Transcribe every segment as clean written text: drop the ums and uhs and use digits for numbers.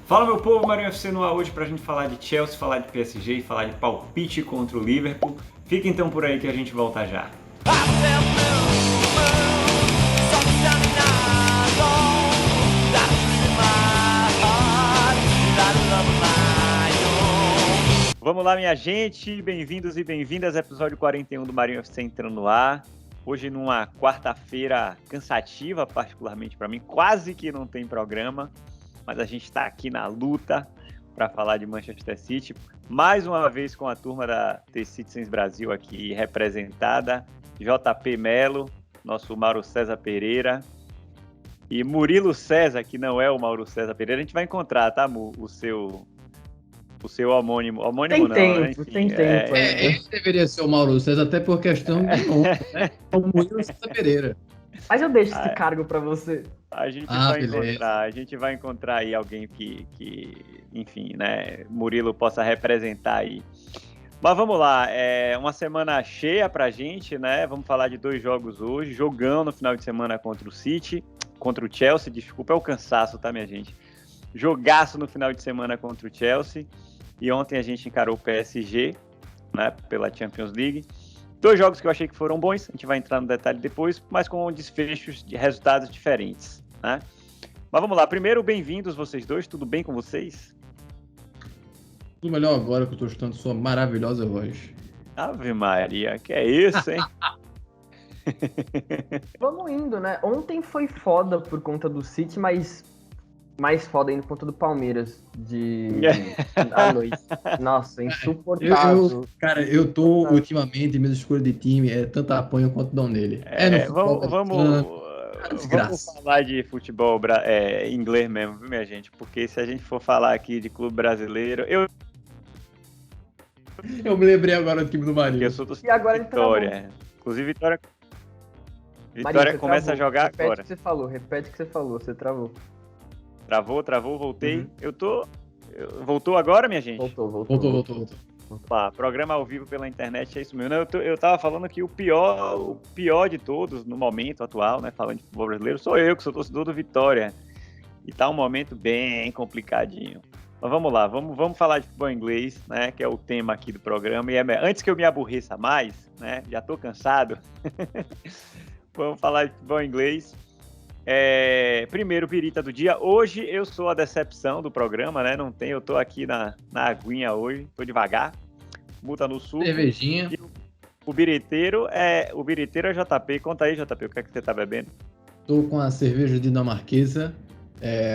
Fala, meu povo, Marinho FC no ar hoje pra gente falar de Chelsea, falar de PSG e falar de palpite contra o Liverpool. Fica então por aí que a gente volta já. Vamos lá, minha gente, bem-vindos e bem-vindas ao episódio 41 do Marinho FC entrando no ar. Hoje numa quarta-feira cansativa, particularmente para mim, quase que não tem programa, mas a gente está aqui na luta para falar de Manchester City, mais uma vez com a turma da The Citizens Brasil aqui representada, JP Melo, nosso Mauro César Pereira, e Murilo César, que não é o Mauro César Pereira. A gente vai encontrar, tá, o seu homônimo. Tem não, tempo, né? Enfim, tem tempo. Ele deveria ser o Mauro César, até por questão de nome, né? O Murilo César Pereira. Mas eu deixo esse cargo pra você. A gente vai encontrar aí alguém que, enfim, né, Murilo possa representar aí. Mas vamos lá, uma semana cheia pra gente, né? Vamos falar de 2 jogos hoje, jogão no final de semana contra o Chelsea, desculpa, é o cansaço, tá, minha gente? Jogaço no final de semana contra o Chelsea, e ontem a gente encarou o PSG, né, pela Champions League. 2 jogos que eu achei que foram bons, a gente vai entrar no detalhe depois, mas com desfechos de resultados diferentes, né? Mas vamos lá, primeiro, bem-vindos vocês dois, tudo bem com vocês? Tudo melhor agora que eu tô escutando sua maravilhosa voz. Ave Maria, que é isso, hein? Vamos indo, né? Ontem foi foda por conta do City, mas mais foda ainda por conta do Palmeiras à noite. Nossa, insuportável. Eu tô ultimamente, minhas escolhas de time é tanto apanho quanto dão nele. Vamos falar de futebol inglês mesmo, viu, minha gente? Porque se a gente for falar aqui de clube brasileiro, eu me lembrei agora do time do Marinho. Eu sou do agora Vitória. Inclusive, Vitória Marinho, começa travou. a jogar repete agora. Repete o que você falou, você travou. Travou, voltei. Voltou agora, minha gente? Voltou. Opa, programa ao vivo pela internet, é isso mesmo. Eu tava falando que o pior de todos no momento atual, né, falando de futebol brasileiro, sou eu, que sou torcedor do Vitória. E tá um momento bem complicadinho. Mas vamos lá, vamos falar de futebol inglês, né, que é o tema aqui do programa. E antes que eu me aborreça mais, né, já tô cansado, vamos falar de futebol inglês. Primeiro, pirita do dia. Hoje eu sou a decepção do programa, né? Eu tô aqui na aguinha hoje, tô devagar. Multa no suco. Cervejinha. O biriteiro é JP. Conta aí, JP, o que é que você tá bebendo? Tô com a cerveja dinamarquesa,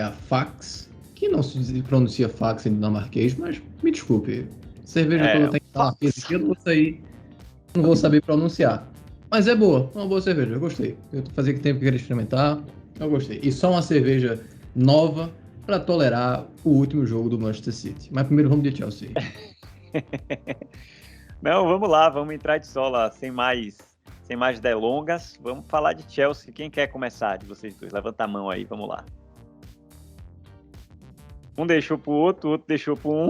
a Fax, que não se pronuncia Fax em dinamarquês, mas me desculpe. Cerveja quando tem dinamarquesa aqui, eu não vou saber pronunciar. Mas é boa, uma boa cerveja, eu gostei. Eu fazia tempo que queria experimentar, eu gostei. E só uma cerveja nova para tolerar o último jogo do Manchester City. Mas primeiro vamos de Chelsea. Não, vamos lá, vamos entrar de sola, sem mais delongas. Vamos falar de Chelsea. Quem quer começar de vocês dois? Levanta a mão aí, vamos lá. Um deixou pro outro, o outro deixou pro um.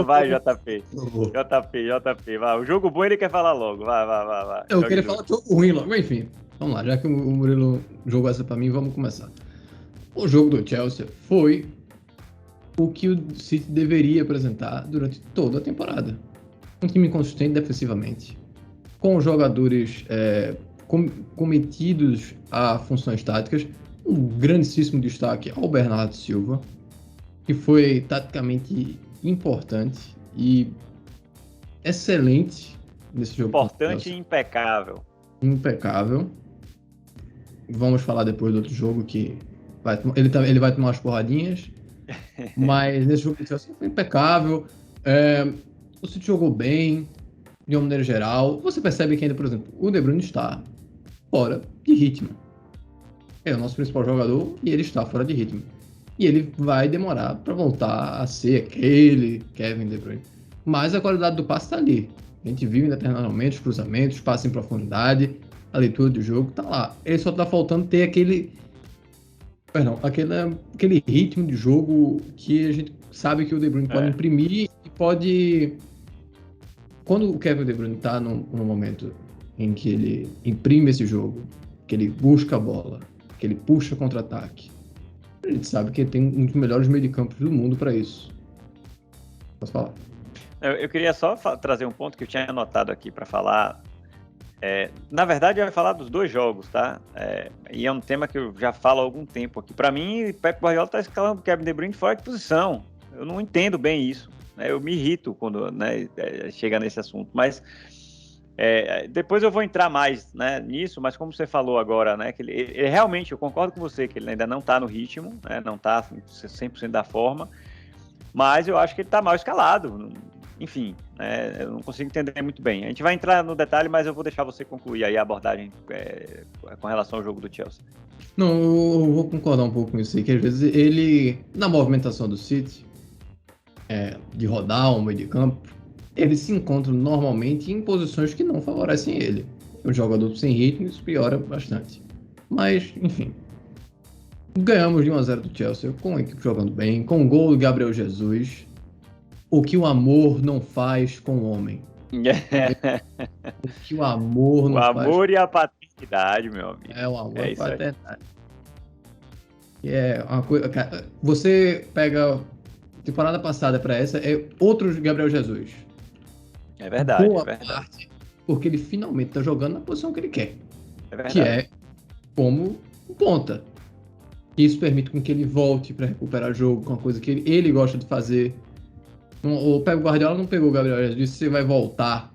Vai, JP, vai. O jogo bom ele quer falar logo, vai. Eu queria falar de jogo ruim logo, enfim. Vamos lá, já que o Murilo jogou essa pra mim, vamos começar. O jogo do Chelsea foi o que o City deveria apresentar durante toda a temporada. Um time consistente defensivamente, com jogadores cometidos a funções táticas. Um grandíssimo destaque ao Bernardo Silva, que foi taticamente importante e excelente nesse jogo. Importante e impecável. Impecável. Vamos falar depois do outro jogo que ele vai tomar umas porradinhas, mas nesse jogo foi impecável. O City jogou bem, de uma maneira geral. Você percebe que ainda, por exemplo, o De Bruyne está fora de ritmo. É o nosso principal jogador e ele está fora de ritmo. E ele vai demorar para voltar a ser aquele Kevin De Bruyne. Mas a qualidade do passe está ali. A gente viu em determinados momentos, cruzamentos, passe em profundidade, a leitura do jogo está lá. Ele só está faltando ter aquele ritmo de jogo que a gente sabe que o De Bruyne pode imprimir e pode... Quando o Kevin De Bruyne está no momento em que ele imprime esse jogo, que ele busca a bola, que ele puxa contra-ataque, A gente sabe que tem um dos melhores meio de campos do mundo para isso. Posso falar? Eu queria só trazer um ponto que eu tinha anotado aqui para falar. Na verdade, eu ia falar dos 2 jogos, tá? E é um tema que eu já falo há algum tempo aqui. Para mim, Pep Guardiola está escalando o Kevin De Bruyne fora de posição. Eu não entendo bem isso. Eu me irrito quando chega nesse assunto. Mas depois eu vou entrar mais, né, nisso. Mas como você falou agora, né, que ele realmente, eu concordo com você, que ele ainda não está no ritmo, né, não está 100% da forma. Mas eu acho que ele está mal escalado. Enfim, eu não consigo entender muito bem. A gente vai entrar no detalhe, mas eu vou deixar você concluir aí a abordagem com relação ao jogo do Chelsea. Não, eu vou concordar um pouco com isso aí, que às vezes ele, na movimentação do City, de rodar um meio de campo, ele se encontra normalmente em posições que não favorecem ele. O jogador sem ritmo, isso piora bastante. Mas, enfim, ganhamos de 1-0 do Chelsea, com a equipe jogando bem, com o gol do Gabriel Jesus. O que o amor não faz com o homem. O que o amor não faz. O amor e a paternidade, meu amigo. O amor e a paternidade. É uma coisa. Você pega temporada passada para essa, outro Gabriel Jesus. É verdade. Boa parte, porque ele finalmente tá jogando na posição que ele quer. É verdade. Que é como ponta. Isso permite com que ele volte para recuperar jogo, com uma coisa que ele gosta de fazer. O Pep Guardiola não pegou o Gabriel Jesus e disse que você vai voltar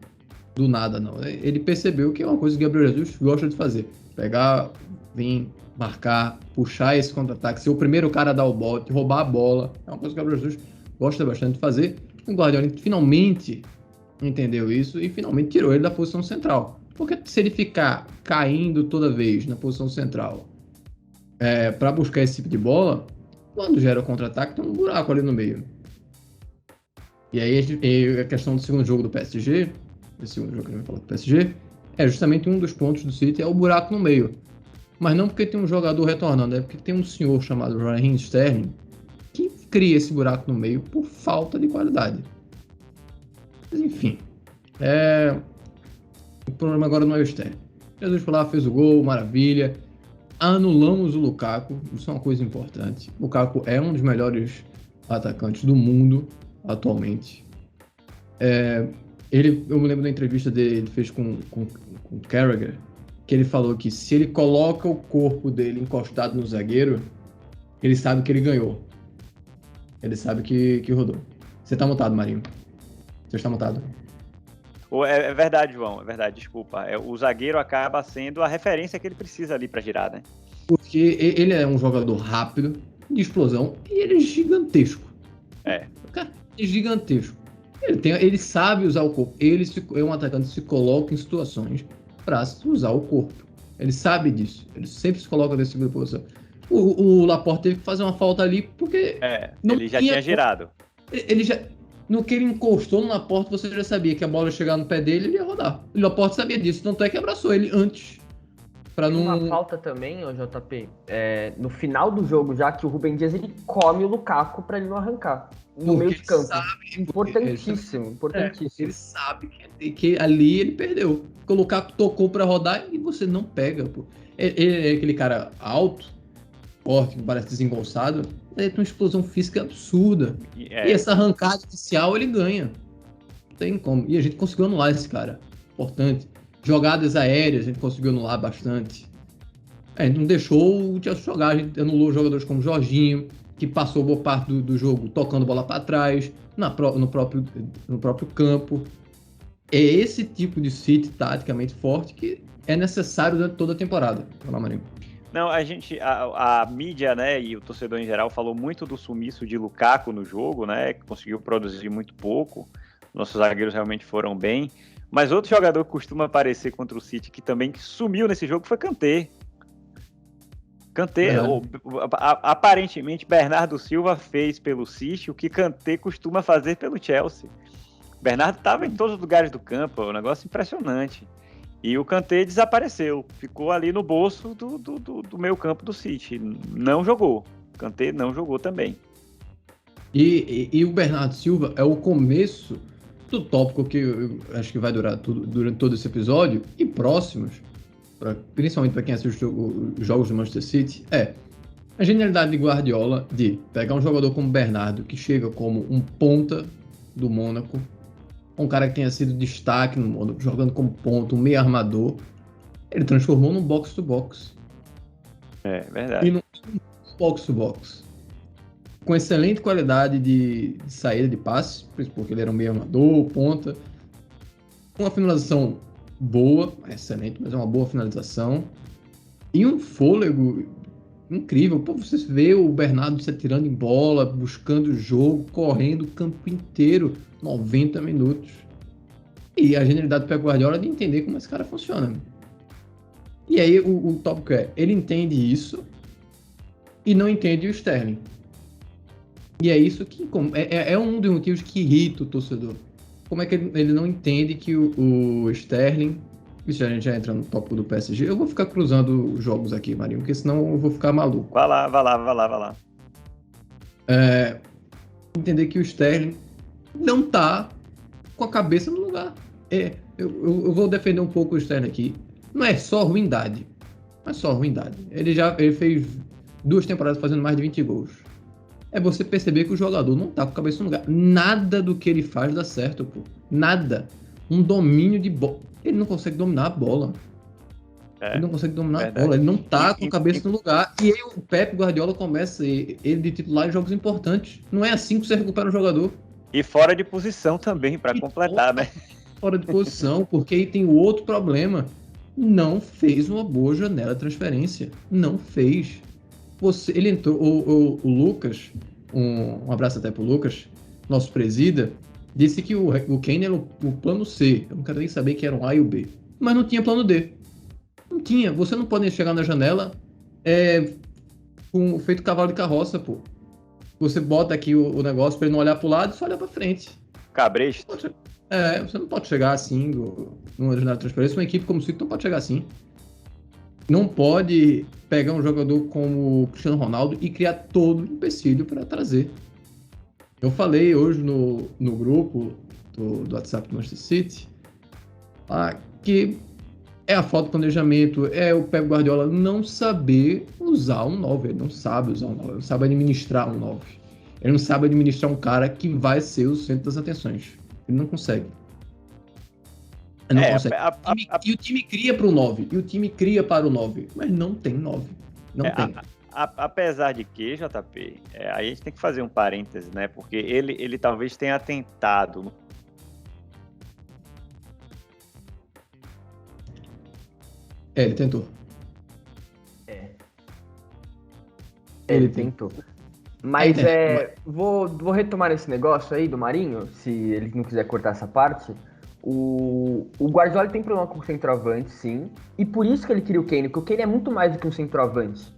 do nada, não. Ele percebeu que é uma coisa que o Gabriel Jesus gosta de fazer. Pegar, vir, marcar, puxar esse contra-ataque, ser o primeiro cara a dar o bote, roubar a bola. É uma coisa que o Gabriel Jesus gosta bastante de fazer. O Guardiola finalmente entendeu isso e finalmente tirou ele da posição central. Porque se ele ficar caindo toda vez na posição central para buscar esse tipo de bola, quando gera o contra-ataque tem um buraco ali no meio. E aí a questão do segundo jogo do PSG, esse segundo jogo que a gente vai falar do PSG, é justamente um dos pontos do City, é o buraco no meio. Mas não porque tem um jogador retornando, é porque tem um senhor chamado Raheem Sterling que cria esse buraco no meio por falta de qualidade. Mas enfim, o problema agora não é o Sterling. Jesus foi lá, fez o gol, maravilha. Anulamos o Lukaku, isso é uma coisa importante. O Lukaku é um dos melhores atacantes do mundo atualmente. Eu me lembro da entrevista dele, ele fez com o Carragher, que ele falou que se ele coloca o corpo dele encostado no zagueiro, ele sabe que ele ganhou. Ele sabe que rodou. Você tá mutado, Marinho. Você está mutado. É verdade, João, é verdade, desculpa. O zagueiro acaba sendo a referência que ele precisa ali para girar, né? Porque ele é um jogador rápido, de explosão, e ele é gigantesco. O cara é gigantesco. Ele sabe usar o corpo. Ele é um atacante que se coloca em situações para usar o corpo. Ele sabe disso. Ele sempre se coloca nessa segunda posição. O Laporte teve que fazer uma falta ali porque... ele já tinha girado. Ele já... No que ele encostou no Laporte, você já sabia que a bola ia chegar no pé dele e ele ia rodar. O Laporte sabia disso, tanto é que abraçou ele antes. Pra não... Uma falta também, JP, no final do jogo, já que o Rúben Dias ele come o Lukaku pra ele não arrancar. No meio de campo. Importantíssimo. Ele sabe que ali ele perdeu. Porque o Lukaku tocou pra rodar e você não pega. Pô. Ele é aquele cara alto, forte, que parece desengonçado. Ele tem uma explosão física absurda. E essa arrancada inicial ele ganha. Não tem como. E a gente conseguiu anular esse cara. Importante. Jogadas aéreas a gente conseguiu anular bastante. A gente não deixou o Chelsea jogar. A gente anulou jogadores como Jorginho, que passou boa parte do jogo tocando bola para trás, no próprio campo. É esse tipo de City taticamente forte que é necessário durante toda a temporada. Vai lá, Marinho. Não, a mídia, né, e o torcedor em geral falou muito do sumiço de Lukaku no jogo, né, que conseguiu produzir muito pouco. Nossos zagueiros realmente foram bem. Mas outro jogador que costuma aparecer contra o City, que também sumiu nesse jogo, foi Kanté. Aparentemente, Bernardo Silva fez pelo City o que Kanté costuma fazer pelo Chelsea. Bernardo estava em todos os lugares do campo, um negócio impressionante. E o Kanté desapareceu, ficou ali no bolso do meio campo do City. Não jogou. Kanté não jogou também. E o Bernardo Silva é o começo do tópico que eu acho que vai durar durante todo esse episódio e próximos, principalmente para quem assiste os jogos do Manchester City, A genialidade de Guardiola de pegar um jogador como Bernardo, que chega como um ponta do Mônaco, um cara que tenha sido destaque no Mônaco, jogando como ponta, um meio armador, ele transformou num box-to-box. É verdade. E num box-to-box. Com excelente qualidade de saída de passe, porque ele era um meio armador, ponta. Uma finalização boa, excelente, mas é uma boa finalização. E um fôlego incrível. Pô, você vê o Bernardo se atirando em bola, buscando o jogo, correndo o campo inteiro, 90 minutos. E a genialidade do Pep Guardiola de entender como esse cara funciona. E aí o tópico é, ele entende isso e não entende o Sterling. E é isso que é um dos motivos que irrita o torcedor. Como é que ele não entende que o Sterling... Isso a gente já entra no tópico do PSG. Eu vou ficar cruzando os jogos aqui, Marinho, porque senão eu vou ficar maluco. Vai lá. Entender que o Sterling não tá com a cabeça no lugar. Eu vou defender um pouco o Sterling aqui. Não é só ruindade. Ele fez 2 temporadas fazendo mais de 20 gols. É você perceber que o jogador não tá com a cabeça no lugar. Nada do que ele faz dá certo, pô. Nada. Um domínio de bola. Ele não consegue dominar a bola. Ele não consegue dominar a bola. Ele não tá com a cabeça no lugar. E aí o Pep Guardiola começa ele de titular em jogos importantes. Não é assim que você recupera um jogador. E fora de posição também, para completar, né? Fora de posição, porque aí tem o outro problema. Não fez uma boa janela de transferência. Não fez. Ele entrou... O Lucas, um abraço até pro Lucas, nosso presida, disse que o Kane era o plano C. Eu não quero nem saber que era um A e o B. Mas não tinha plano D. Não tinha. Você não pode chegar na janela feito cavalo de carroça, pô. Você bota aqui o negócio pra ele não olhar pro lado e só olhar pra frente. Cabresto. Você não pode chegar assim numa janela de transferência. Uma equipe como o City não pode chegar assim. Não pode pegar um jogador como o Cristiano Ronaldo e criar todo o empecilho para trazer. Eu falei hoje no grupo do WhatsApp do Manchester City que é a falta de planejamento, é o Pep Guardiola não saber usar um 9, ele não sabe usar um 9, ele não sabe administrar um 9. Ele não sabe administrar um cara que vai ser o centro das atenções. Ele não consegue. Ele não consegue. E o time cria para o 9, e o time cria para o 9, mas não tem 9. Não tem. Apesar de que, JP, aí a gente tem que fazer um parêntese, né? Porque ele talvez tenha tentado. Ele tentou. Ele tentou. Mas vou retomar esse negócio aí do Marinho, se ele não quiser cortar essa parte. O Guardiola tem problema com o centroavante, sim. E por isso que ele queria o Kane, porque o Kane é muito mais do que um centroavante.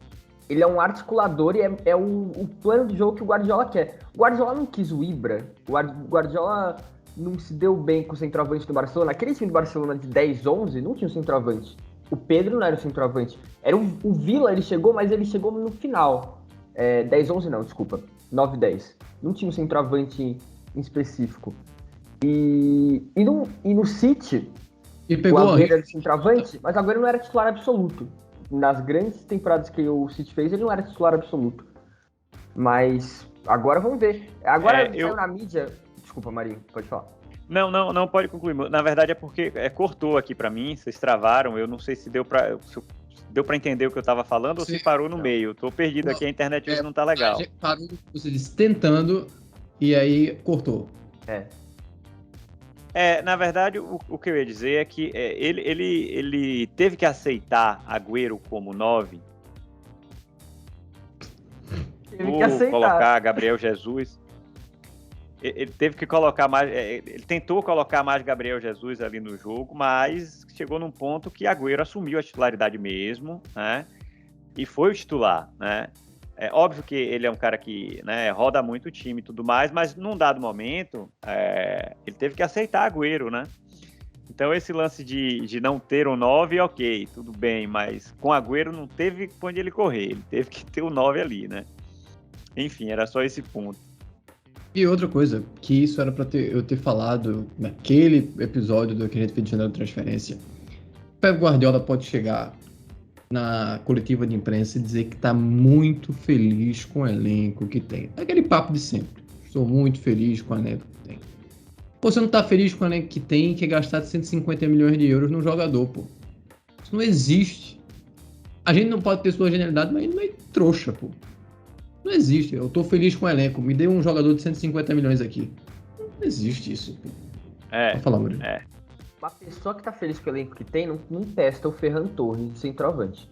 Ele é um articulador e é o plano de jogo que o Guardiola quer. O Guardiola não quis o Ibra. O Guardiola não se deu bem com o centroavante do Barcelona. Aquele time do Barcelona de 10, 11 não tinha um centroavante. O Pedro não era o centroavante. Era o Villa, ele chegou, mas ele chegou no final. 10, 11 não, desculpa. 9, 10. Não tinha um centroavante em específico. E no City, o Agüero era centroavante, mas o Agüero não era titular absoluto. Nas grandes temporadas que o City fez, ele não era titular absoluto. Mas agora vamos ver. Agora saiu na mídia... Desculpa, Marinho, pode falar. Não, pode concluir. Na verdade é porque cortou aqui pra mim, vocês travaram, eu não sei se deu pra entender o que eu tava falando. Sim, ou se parou no meio. Tô perdido aqui, a internet hoje não tá legal. Parou, você disse, tentando, e aí cortou. Na verdade, o que eu ia dizer é que ele teve que aceitar Agüero como 9. Teve que aceitar. Colocar Gabriel Jesus. Ele teve que colocar mais. Ele tentou colocar mais Gabriel Jesus ali no jogo, mas chegou num ponto que Agüero assumiu a titularidade mesmo, né? E foi o titular, né? É óbvio que ele é um cara que, né, roda muito o time e tudo mais, mas num dado momento ele teve que aceitar Agüero, né? Então esse lance de não ter um 9, ok, tudo bem, mas com Agüero não teve pra onde ele correr, ele teve que ter o 9 ali, né? Enfim, era só esse ponto. E outra coisa, que isso era pra eu ter falado naquele episódio do que a gente fez de janela de transferência. Pep Guardiola pode chegar na coletiva de imprensa e dizer que está muito feliz com o elenco que tem. Aquele papo de sempre. Estou muito feliz com o elenco que tem. Pô, você não está feliz com o elenco que tem, que é gastar 150 milhões de euros num jogador, pô. Isso não existe. A gente não pode ter sua genialidade, mas não é trouxa, pô. Não existe. Eu tô feliz com o elenco. Me dê um jogador de 150 milhões aqui. Não existe isso, pô. Pode falar, Murilo. Uma pessoa que tá feliz com o elenco que tem, não testa o Ferran Torres de centroavante.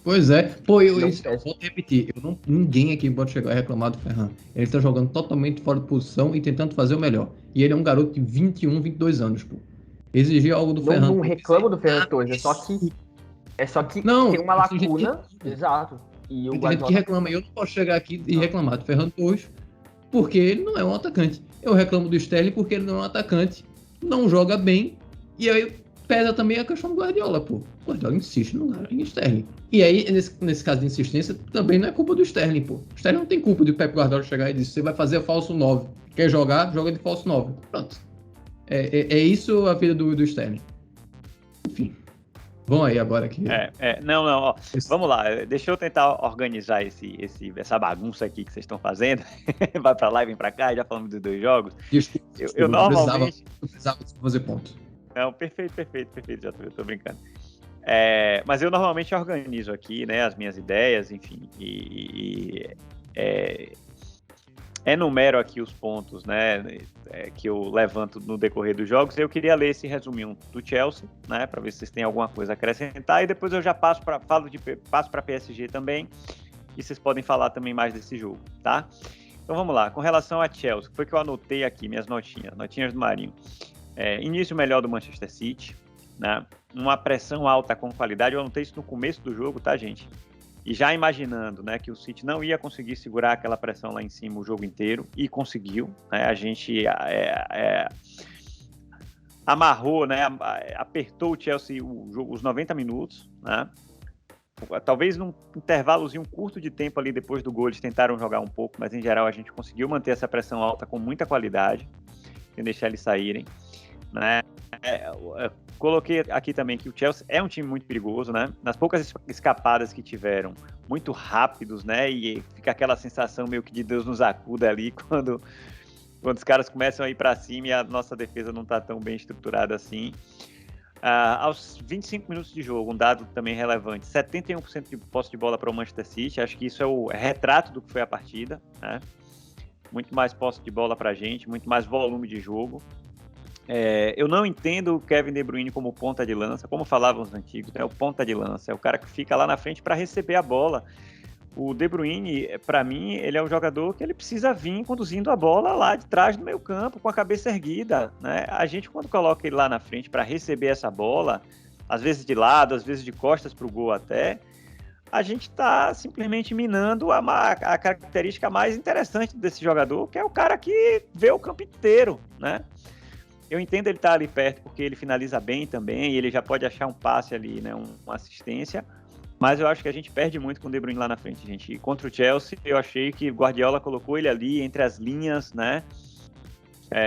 Pois é. Pô, eu vou repetir. Ninguém aqui pode chegar e reclamar do Ferran. Ele tá jogando totalmente fora de posição e tentando fazer o melhor. E ele é um garoto de 21, 22 anos, pô. Exigir algo do Ferran. Não reclamo do Ferran Torres, é só que não, tem uma lacuna. Exato. E o tem gente que reclama. Eu não posso chegar aqui e reclamar do Ferran Torres porque ele não é um atacante. Eu reclamo do Sterling porque ele não é um atacante. Não joga bem. E aí pesa também a questão do Guardiola, pô. O Guardiola insiste no Sterling. E aí, nesse caso de insistência, também não é culpa do Sterling, pô. O Sterling não tem culpa de o Pep Guardiola chegar e dizer: você vai fazer falso 9. Quer jogar? Joga de falso 9. Pronto. É isso a vida do Sterling. Enfim. Vamos aí agora aqui. Não, ó. Vamos lá. Deixa eu tentar organizar essa bagunça aqui que vocês estão fazendo. Vai pra lá e vem pra cá, já falamos dos 2 jogos. Desculpa, eu normalmente... precisava fazer ponto. Não, perfeito, já tô brincando. Mas eu normalmente organizo aqui, né, as minhas ideias, enfim, enumero aqui os pontos, né, que eu levanto no decorrer dos jogos. Eu queria ler esse resuminho do Chelsea, né, para ver se vocês têm alguma coisa a acrescentar, e depois eu já passo para PSG também, e vocês podem falar também mais desse jogo, tá? Então vamos lá, com relação a Chelsea, foi que eu anotei aqui minhas notinhas do Marinho. Início melhor do Manchester City, né? Uma pressão alta com qualidade. Eu anotei isso no começo do jogo, tá, gente? E já imaginando, né, que o City não ia conseguir segurar aquela pressão lá em cima o jogo inteiro, e conseguiu, né? A gente amarrou, né, apertou o Chelsea os 90 minutos, né? Talvez num intervalozinho curto de tempo ali depois do gol eles tentaram jogar um pouco, mas em geral a gente conseguiu manter essa pressão alta com muita qualidade, sem deixar eles saírem, né? Coloquei aqui também que o Chelsea é um time muito perigoso, né? Nas poucas escapadas que tiveram, muito rápidos, né? E fica aquela sensação meio que de Deus nos acuda ali quando os caras começam a ir para cima e a nossa defesa não está tão bem estruturada assim. Aos 25 minutos de jogo, um dado também relevante, 71% de posse de bola para o Manchester City. Acho que isso é o retrato do que foi a partida, né? Muito mais posse de bola para a gente, muito mais volume de jogo. Eu não entendo o Kevin De Bruyne como ponta de lança, como falavam os antigos, né? O ponta de lança é o cara que fica lá na frente para receber a bola. O De Bruyne, para mim, ele é um jogador que ele precisa vir conduzindo a bola lá de trás do meio campo, com a cabeça erguida, né? A gente, quando coloca ele lá na frente para receber essa bola, às vezes de lado, às vezes de costas para o gol até, a gente está simplesmente minando a característica mais interessante desse jogador, que é o cara que vê o campo inteiro, né? Eu entendo ele estar ali perto porque ele finaliza bem também, e ele já pode achar um passe ali, né, uma assistência, mas eu acho que a gente perde muito com o De Bruyne lá na frente, gente. E contra o Chelsea, eu achei que o Guardiola colocou ele ali entre as linhas, né,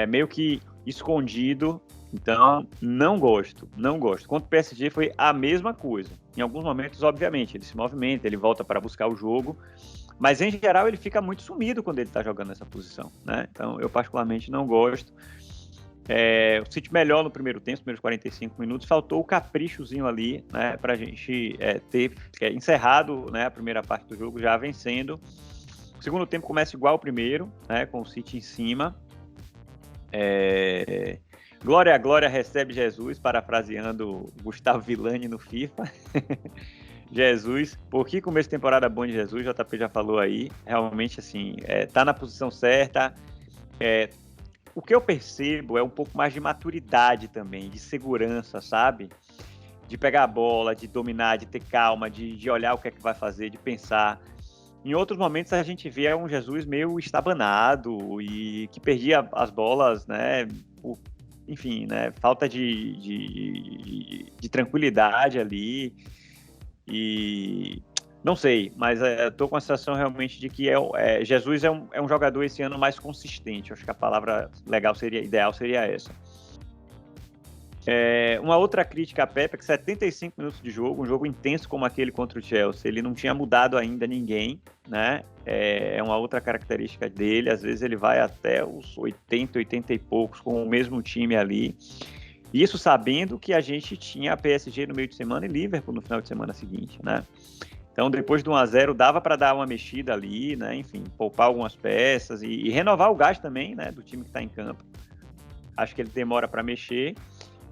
meio que escondido, então não gosto. Contra o PSG foi a mesma coisa. Em alguns momentos, obviamente, ele se movimenta, ele volta para buscar o jogo, mas em geral ele fica muito sumido quando ele está jogando nessa posição, né, então eu particularmente não gosto. O City melhor no primeiro tempo, os primeiros 45 minutos, faltou o caprichozinho ali, né, para a gente ter encerrado, né, a primeira parte do jogo já vencendo. O segundo tempo começa igual ao primeiro, né, com o City em cima. Glória a glória recebe Jesus, parafraseando Gustavo Villani no FIFA. Jesus, por que começo de temporada bom de Jesus, o JP já falou aí, realmente assim, tá na posição certa. O que eu percebo é um pouco mais de maturidade também, de segurança, sabe? De pegar a bola, de dominar, de ter calma, de olhar o que é que vai fazer, de pensar. Em outros momentos a gente vê um Jesus meio estabanado e que perdia as bolas, né? Enfim, né? Falta de tranquilidade ali. E não sei, mas estou com a sensação realmente de que Jesus é um jogador esse ano mais consistente. Acho que a palavra ideal seria essa. Uma outra crítica a Pepe é que 75 minutos de jogo, um jogo intenso como aquele contra o Chelsea, ele não tinha mudado ainda ninguém, né? É uma outra característica dele, às vezes ele vai até os 80 e poucos com o mesmo time ali. Isso sabendo que a gente tinha a PSG no meio de semana e Liverpool no final de semana seguinte, né? Então, depois do 1-0, dava para dar uma mexida ali, né? Enfim, poupar algumas peças e renovar o gás também, né? Do time que está em campo. Acho que ele demora para mexer.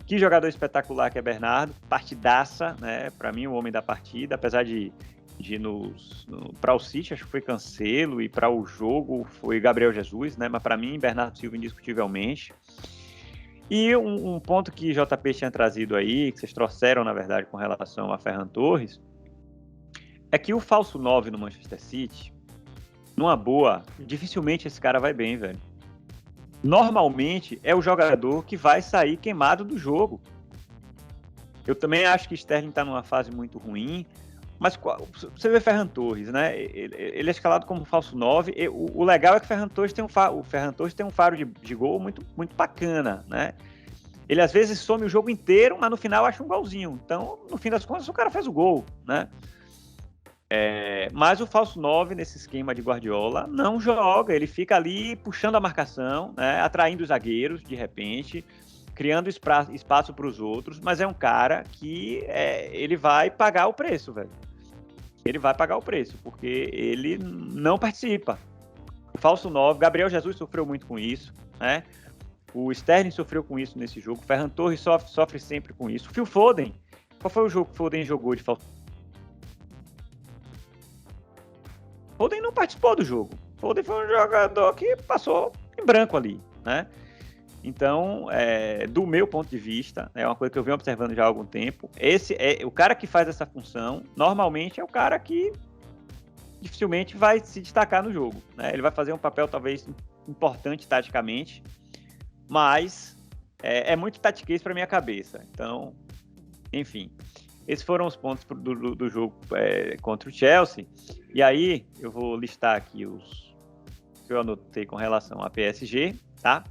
Que jogador espetacular que é Bernardo, partidaça, né? Para mim, o homem da partida, apesar de para o City, acho que foi Cancelo, e para o jogo foi Gabriel Jesus, né? Mas para mim, Bernardo Silva, indiscutivelmente. E um ponto que JP tinha trazido aí, que vocês trouxeram, na verdade, com relação a Ferran Torres, é que o falso 9 no Manchester City, numa boa, dificilmente esse cara vai bem, velho. Normalmente é o jogador que vai sair queimado do jogo. Eu também acho que Sterling está numa fase muito ruim, mas você vê Ferran Torres, né? Ele é escalado como falso 9. O legal é que o Ferran Torres tem um faro de gol muito, muito bacana, né? Ele às vezes some o jogo inteiro, mas no final acha um golzinho. Então, no fim das contas, o cara fez o gol, né? Mas o falso 9, nesse esquema de Guardiola, não joga. Ele fica ali puxando a marcação, né, atraindo os zagueiros, de repente, criando espaço para os outros, mas é um cara que ele vai pagar o preço, velho. Ele vai pagar o preço, porque ele não participa. O falso 9, Gabriel Jesus sofreu muito com isso, né? O Sterling sofreu com isso nesse jogo, o Ferran Torres sofre sempre com isso. O Phil Foden, qual foi o jogo que o Foden jogou de falso? Foden não participou do jogo. Foden foi um jogador que passou em branco ali, né? Então, do meu ponto de vista, é uma coisa que eu venho observando já há algum tempo, o cara que faz essa função, normalmente é o cara que dificilmente vai se destacar no jogo, né? Ele vai fazer um papel talvez importante taticamente, mas é muito tatiquês para minha cabeça. Então, enfim, esses foram os pontos do jogo contra o Chelsea. E aí, eu vou listar aqui os que eu anotei com relação a PSG, tá?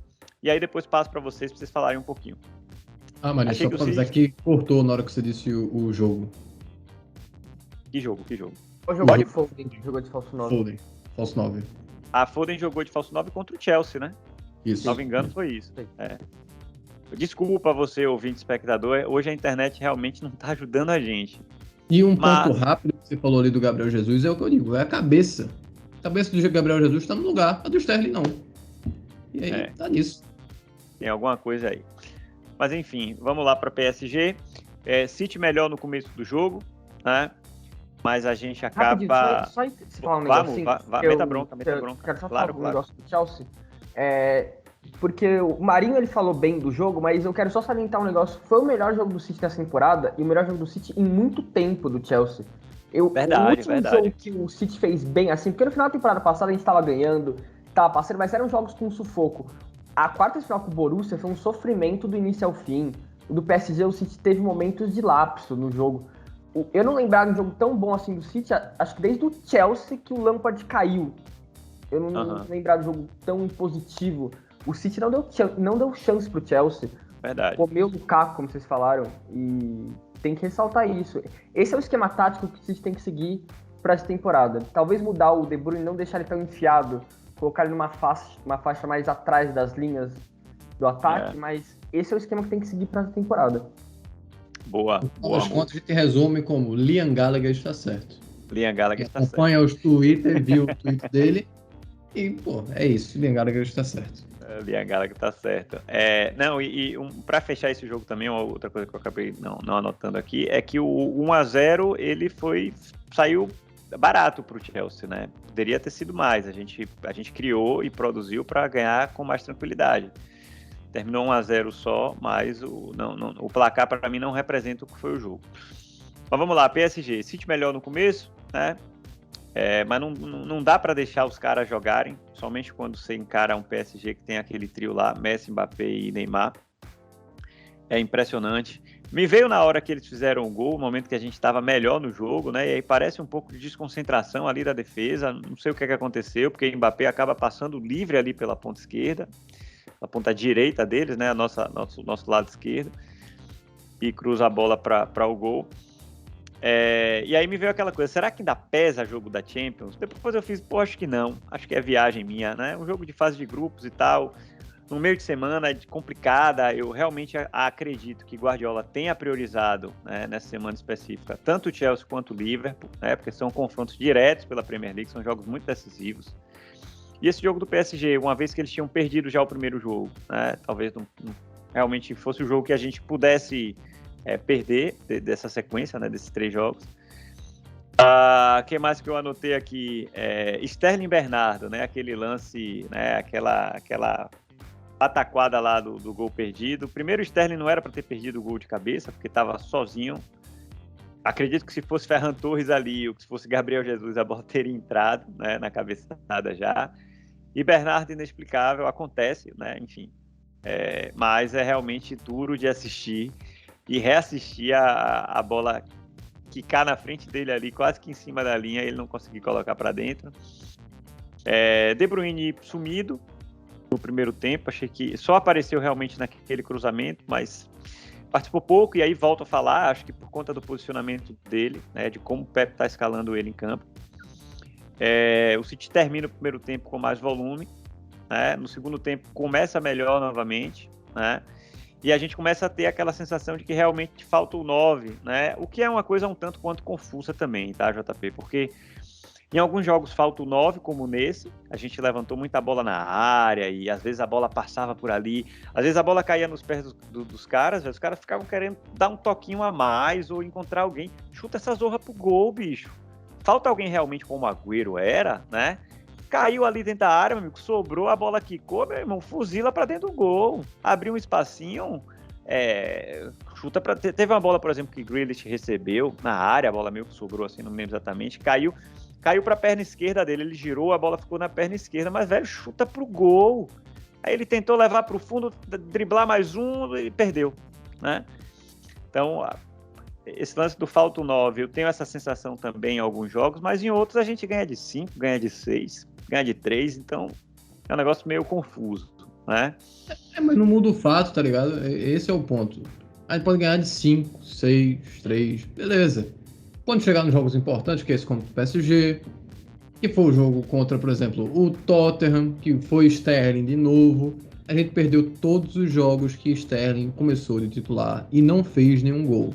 E aí depois passo para vocês falarem um pouquinho. Maria, só para avisar que cortou na hora que você disse o jogo. Que jogo? O jogo de Foden, jogou de falso 9. Foden, falso 9. Foden jogou de falso 9 contra o Chelsea, né? Isso. Se não me engano, foi isso. Desculpa você, ouvinte, espectador, hoje a internet realmente não tá ajudando a gente. E ponto rápido que você falou ali do Gabriel Jesus é o que eu digo, é a cabeça. A cabeça do Gabriel Jesus está no lugar, a do Sterling não. E aí, tá nisso. Tem alguma coisa aí. Mas enfim, vamos lá para PSG. City melhor no começo do jogo, né? Mas a gente acaba... Só falar um negocinho. Meta bronca. Quero só falar um negócio do Chelsea. Porque o Marinho, ele falou bem do jogo, mas eu quero só salientar um negócio. Foi o melhor jogo do City nessa temporada e o melhor jogo do City em muito tempo do Chelsea. Verdade. O último jogo que o City fez bem assim, porque no final da temporada passada a gente tava ganhando, tava passando, mas eram jogos com sufoco. A quarta final com o Borussia foi um sofrimento do início ao fim. O do PSG, o City teve momentos de lapso no jogo. Eu não lembrava de um jogo tão bom assim do City, acho que desde o Chelsea que o Lampard caiu. Eu não lembrava de um jogo tão positivo. O City não deu chance pro Chelsea. Verdade. Comeu o Lukaku, como vocês falaram, e tem que ressaltar isso. Esse é o esquema tático que o City tem que seguir para essa temporada. Talvez mudar o De Bruyne, não deixar ele tão enfiado, colocar ele numa faixa mais atrás das linhas do ataque, mas esse é o esquema que tem que seguir para essa temporada. Boa. As contas a gente resume como Liam Gallagher está certo. Liam Gallagher está certo. Acompanha os Twitter, viu o tweet dele e, é isso, Liam Gallagher está certo. Liam Gallagher tá certo. Para fechar esse jogo também, uma outra coisa que eu acabei não anotando aqui, é que o 1-0 ele saiu barato pro Chelsea, né? Poderia ter sido mais. A gente criou e produziu para ganhar com mais tranquilidade. Terminou 1-0 só, mas o placar para mim não representa o que foi o jogo. Mas vamos lá, PSG. City melhor no começo, né? Mas não dá para deixar os caras jogarem, somente quando você encara um PSG que tem aquele trio lá, Messi, Mbappé e Neymar. É impressionante. Me veio na hora que eles fizeram o gol, no momento que a gente estava melhor no jogo, né? E aí parece um pouco de desconcentração ali da defesa. Não sei o que aconteceu, porque Mbappé acaba passando livre ali pela ponta esquerda, a ponta direita deles, né? Nosso lado esquerdo. e cruza a bola para o gol. E aí me veio aquela coisa, será que ainda pesa jogo da Champions? Depois eu fiz, acho que não, acho que é viagem minha, né? Um jogo de fase de grupos e tal, no meio de semana complicada, eu realmente acredito que Guardiola tenha priorizado, né, nessa semana específica, tanto o Chelsea quanto o Liverpool, né, porque são confrontos diretos pela Premier League, são jogos muito decisivos. E esse jogo do PSG, uma vez que eles tinham perdido já o primeiro jogo, né, talvez não realmente fosse o jogo que a gente pudesse perder dessa sequência, né, desses 3 jogos. O que mais que eu anotei aqui? Sterling Bernardo, né, aquele lance, né, aquela pataquada lá do gol perdido. Primeiro, o Sterling não era para ter perdido o gol de cabeça, porque estava sozinho. Acredito que se fosse Ferran Torres ali, ou se fosse Gabriel Jesus, a bola teria entrado, né, na cabeçada já. E Bernardo, inexplicável, acontece, né, enfim. Mas é realmente duro de assistir e reassistir a bola quicar na frente dele ali, quase que em cima da linha, e ele não conseguir colocar para dentro. De Bruyne sumido no primeiro tempo, achei que só apareceu realmente naquele cruzamento, mas participou pouco, e aí volto a falar, acho que por conta do posicionamento dele, né, de como o Pep está escalando ele em campo. O City termina o primeiro tempo com mais volume, né, no segundo tempo começa melhor novamente, né, e a gente começa a ter aquela sensação de que realmente falta o 9, né, o que é uma coisa um tanto quanto confusa também, tá, JP, porque em alguns jogos falta o 9, como nesse. A gente levantou muita bola na área e às vezes a bola passava por ali. Às vezes a bola caía nos pés dos caras, os caras ficavam querendo dar um toquinho a mais ou encontrar alguém. Chuta essa zorra pro gol, bicho. Falta alguém realmente como o Agüero era, né? Caiu ali dentro da área, meu amigo, sobrou, a bola quicou, meu irmão, fuzila pra dentro do gol. Abriu um espacinho, chuta pra... Teve uma bola, por exemplo, que Grealish recebeu na área, a bola meio que sobrou assim, não lembro exatamente, caiu para a perna esquerda dele, ele girou, a bola ficou na perna esquerda, mas, velho, chuta pro gol. Aí ele tentou levar pro fundo, driblar mais um e perdeu, né? Então, esse lance do falta 9, eu tenho essa sensação também em alguns jogos, mas em outros a gente ganha de 5, ganha de 6, ganha de 3, então é um negócio meio confuso, né? Mas não muda o fato, tá ligado? Esse é o ponto. A gente pode ganhar de 5, 6, 3, beleza. Quando chegar nos jogos importantes, que é esse contra o PSG, que foi o jogo contra, por exemplo, o Tottenham, que foi Sterling de novo, a gente perdeu todos os jogos que Sterling começou de titular e não fez nenhum gol.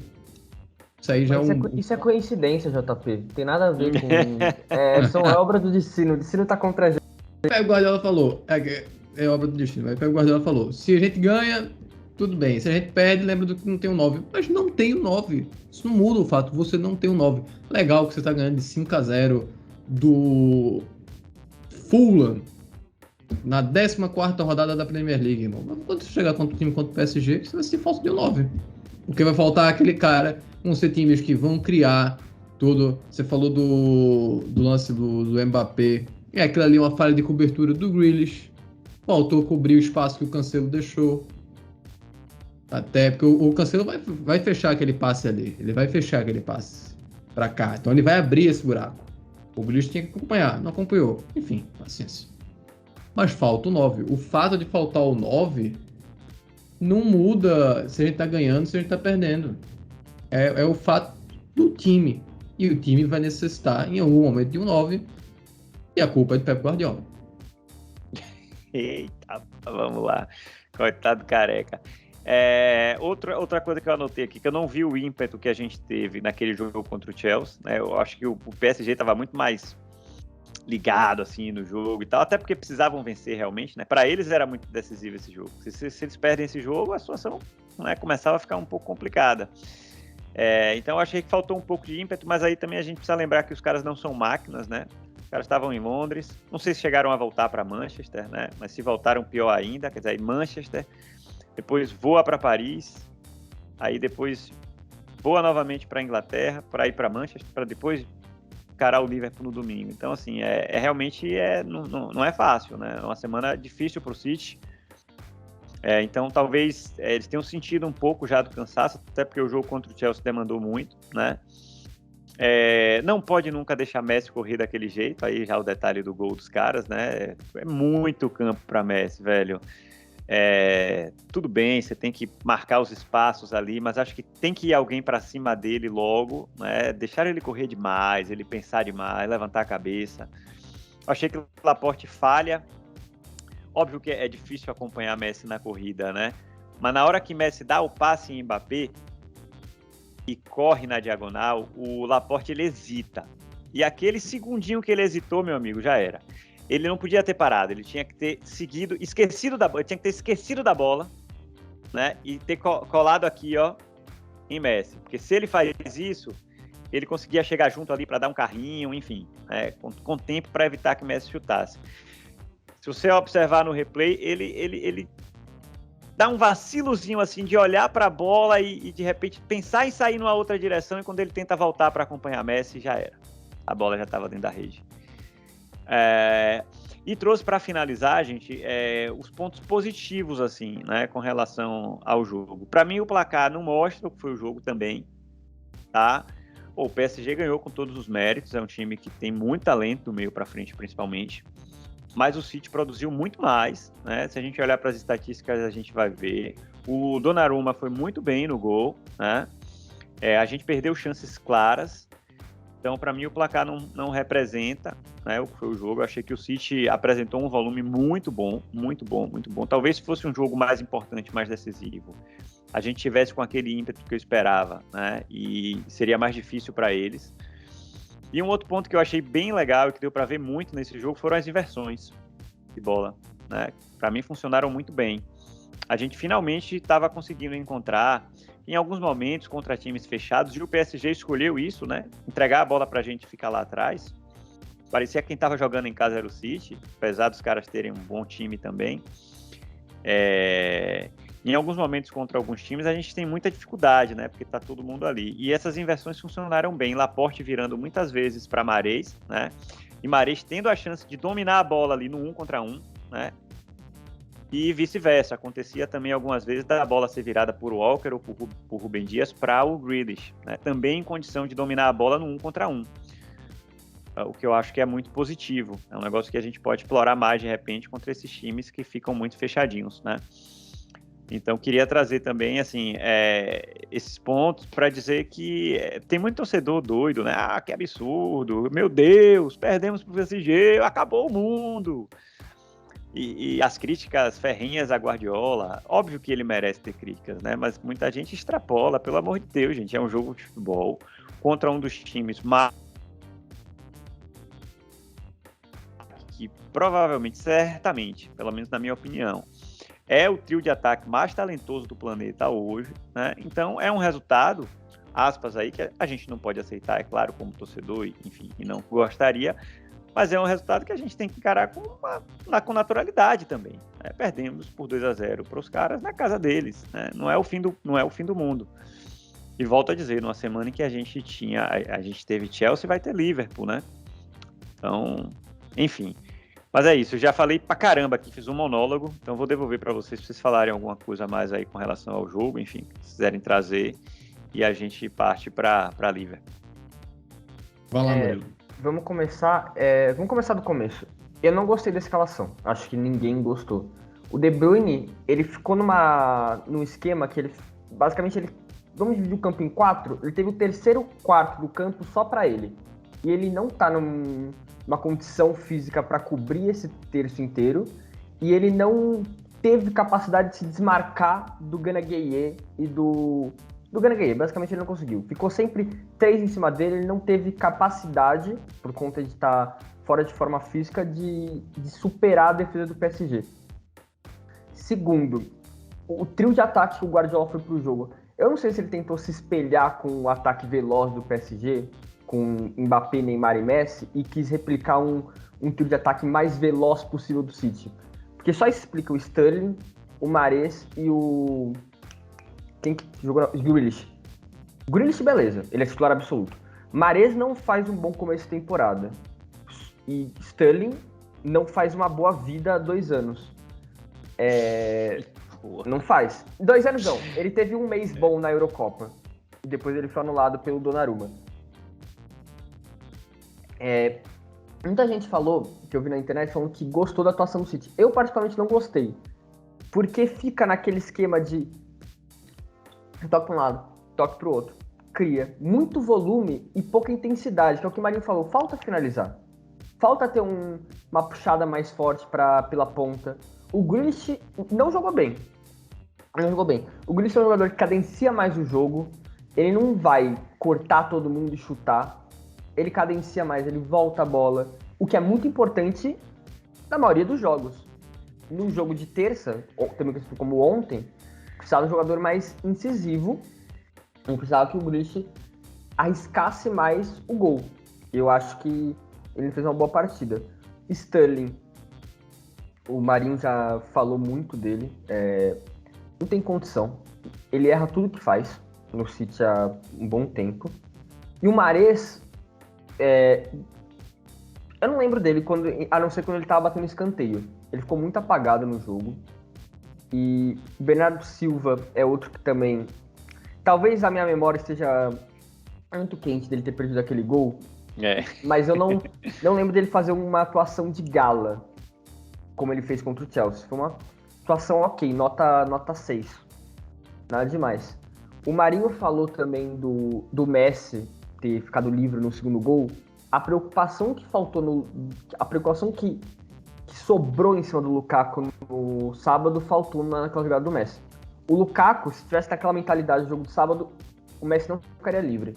Isso aí já Isso é coincidência, JP. Tem nada a ver com... são obras do destino. O destino tá contra a gente. O Guardiola falou, é obra do destino, mas o Guardiola falou, se a gente ganha, tudo bem. Se a gente perde, lembra do que não tem um 9. Mas não tem um 9. Isso não muda o fato, você não tem um 9. Legal que você tá ganhando de 5-0 do Fulham na 14ª rodada da Premier League, irmão. Mas quando você chegar contra o time contra o PSG, você vai ser falso de um 9. Porque vai faltar aquele cara, vão ser times que vão criar tudo. Você falou do lance do Mbappé. Aquilo ali é uma falha de cobertura do Grealish. Faltou cobrir o espaço que o Cancelo deixou. Até porque o Cancelo vai fechar aquele passe ali. Ele vai fechar aquele passe pra cá. Então ele vai abrir esse buraco. O Grealish tinha que acompanhar. Não acompanhou. Enfim, paciência. Mas falta o 9. O fato de faltar o 9 não muda se a gente tá ganhando, se a gente tá perdendo. É o fato do time. E o time vai necessitar, em algum momento, de um 9. E a culpa é de Pep Guardiola. Eita, vamos lá. Coitado do Careca. Outra coisa que eu anotei aqui, que eu não vi o ímpeto que a gente teve naquele jogo contra o Chelsea, né? Eu acho que o PSG estava muito mais ligado assim no jogo e tal, até porque precisavam vencer realmente, né? Para eles era muito decisivo esse jogo. Se eles perdem esse jogo, a situação, né, começava a ficar um pouco complicada. Então eu achei que faltou um pouco de ímpeto, mas aí também a gente precisa lembrar que os caras não são máquinas, né? Os caras estavam em Londres, não sei se chegaram a voltar para Manchester, né? Mas se voltaram, pior ainda, quer dizer, em Manchester, depois voa para Paris, aí depois voa novamente para Inglaterra, para ir para Manchester, para depois encarar o Liverpool no domingo. Então, assim, realmente não é fácil, né? É uma semana difícil para o City. Então, talvez eles tenham sentido um pouco já do cansaço, até porque o jogo contra o Chelsea demandou muito, né? Não pode nunca deixar Messi correr daquele jeito, aí já o detalhe do gol dos caras, né? É muito campo para Messi, velho. Tudo bem, você tem que marcar os espaços ali, mas acho que tem que ir alguém para cima dele logo, né? Deixar ele correr demais, ele pensar demais, levantar a cabeça. Eu achei que o Laporte falha. Óbvio que é difícil acompanhar Messi na corrida, né? Mas na hora que Messi dá o passe em Mbappé e corre na diagonal, o Laporte ele hesita. E aquele segundinho que ele hesitou, meu amigo, já era. Ele não podia ter parado, ele tinha que ter esquecido da bola, né? E ter colado aqui, ó, em Messi. Porque se ele faz isso, ele conseguia chegar junto ali para dar um carrinho, enfim, com tempo para evitar que Messi chutasse. Se você observar no replay, ele dá um vacilozinho assim de olhar para a bola e de repente pensar em sair numa outra direção, e quando ele tenta voltar para acompanhar Messi, já era. A bola já estava dentro da rede. E trouxe para finalizar, gente, os pontos positivos, assim, né, com relação ao jogo. Para mim, o placar não mostra o que foi o jogo também, tá? O PSG ganhou com todos os méritos, é um time que tem muito talento do meio para frente, principalmente. Mas o City produziu muito mais, né? Se a gente olhar para as estatísticas, a gente vai ver. O Donnarumma foi muito bem no gol, né? A gente perdeu chances claras. Então, para mim, o placar não representa, né, o que foi o jogo. Eu achei que o City apresentou um volume muito bom, muito bom, muito bom. Talvez se fosse um jogo mais importante, mais decisivo, a gente tivesse com aquele ímpeto que eu esperava, né? E seria mais difícil para eles. E um outro ponto que eu achei bem legal e que deu para ver muito nesse jogo foram as inversões de bola, né? Para mim funcionaram muito bem. A gente finalmente estava conseguindo encontrar, em alguns momentos, contra times fechados, e o PSG escolheu isso, né? Entregar a bola para a gente e ficar lá atrás. Parecia que quem estava jogando em casa era o City, apesar dos caras terem um bom time também. Em alguns momentos contra alguns times a gente tem muita dificuldade, né? Porque tá todo mundo ali. E essas inversões funcionaram bem. Laporte virando muitas vezes para Mahrez, né? E Mahrez tendo a chance de dominar a bola ali no 1 contra 1, né? E vice-versa. Acontecia também algumas vezes da bola ser virada por Walker ou por Rúben Dias para o Grealish, né? Também em condição de dominar a bola no 1 contra 1. O que eu acho que é muito positivo. É um negócio que a gente pode explorar mais de repente contra esses times que ficam muito fechadinhos, né? Então, queria trazer também, assim, esses pontos para dizer que tem muito torcedor doido, né? Ah, que absurdo, meu Deus, perdemos pro PSG, acabou o mundo. E as críticas ferrenhas a Guardiola, óbvio que ele merece ter críticas, né? Mas muita gente extrapola, pelo amor de Deus, gente, é um jogo de futebol contra um dos times mais que provavelmente, certamente, pelo menos na minha opinião, é o trio de ataque mais talentoso do planeta hoje, né? Então é um resultado, aspas aí, que a gente não pode aceitar, é claro, como torcedor, enfim, e não gostaria, mas é um resultado que a gente tem que encarar com naturalidade também, né? Perdemos por 2-0 para os caras na casa deles, né? Não é o fim do mundo. E volto a dizer, numa semana em que a gente teve Chelsea, vai ter Liverpool, né? Então, enfim. Mas é isso, eu já falei pra caramba aqui, fiz um monólogo, então vou devolver para vocês, se vocês falarem alguma coisa a mais aí com relação ao jogo, enfim, se quiserem trazer, e a gente parte para Liverpool. Vai lá, Murilo. Vamos começar do começo. Eu não gostei da escalação, acho que ninguém gostou. O De Bruyne, ele ficou num esquema que vamos dividir o campo em 4, ele teve o terceiro quarto do campo só para ele. E ele não tá numa condição física para cobrir esse terço inteiro, e ele não teve capacidade de se desmarcar do Gana Gueye e do Gana Gueye. Basicamente ele não conseguiu. Ficou sempre 3 em cima dele, ele não teve capacidade, por conta de estar fora de forma física, de superar a defesa do PSG. Segundo, o trio de ataque que o Guardiola foi pro jogo. Eu não sei se ele tentou se espelhar com o ataque veloz do PSG, com Mbappé, Neymar e Messi, e quis replicar um trio de ataque mais veloz possível do City. Porque só explica o Sterling, o Mahrez e o... Quem que jogou? O Grealish. Grealish, beleza, ele é titular absoluto. Mahrez não faz um bom começo de temporada. E Sterling não faz uma boa vida há 2 anos. Não faz. 2 anos não. Ele teve um mês bom na Eurocopa. E depois ele foi anulado pelo Donnarumma. Muita gente falou, que eu vi na internet, falando que gostou da atuação do City. Eu particularmente não gostei. Porque fica naquele esquema de toque para um lado, toque para o outro. Cria muito volume e pouca intensidade, que é o que o Marinho falou. Falta finalizar. Falta ter uma puxada mais forte pela ponta. O Grealish não jogou bem. O Grealish é um jogador que cadencia mais o jogo. Ele não vai cortar todo mundo e chutar. Ele cadencia mais, ele volta a bola. O que é muito importante na maioria dos jogos. No jogo de terça, também conhecido como ontem, precisava de um jogador mais incisivo. Eu precisava que o Grealish arriscasse mais o gol. Eu acho que ele fez uma boa partida. Sterling, o Marinho já falou muito dele. Não tem condição. Ele erra tudo que faz no City há um bom tempo. E o Mahrez, eu não lembro dele, a não ser quando ele estava batendo escanteio. Ele ficou muito apagado no jogo. E o Bernardo Silva é outro que também... Talvez a minha memória esteja muito quente dele ter perdido aquele gol. Mas eu não lembro dele fazer uma atuação de gala, como ele fez contra o Chelsea. Foi uma atuação ok, nota 6. Nada demais. O Marinho falou também do Messi ter ficado livre no segundo gol. A preocupação que faltou a preocupação que sobrou em cima do Lukaku no sábado faltou naquela jogada do Messi. O Lukaku, se tivesse naquela mentalidade do jogo do sábado, o Messi não ficaria livre.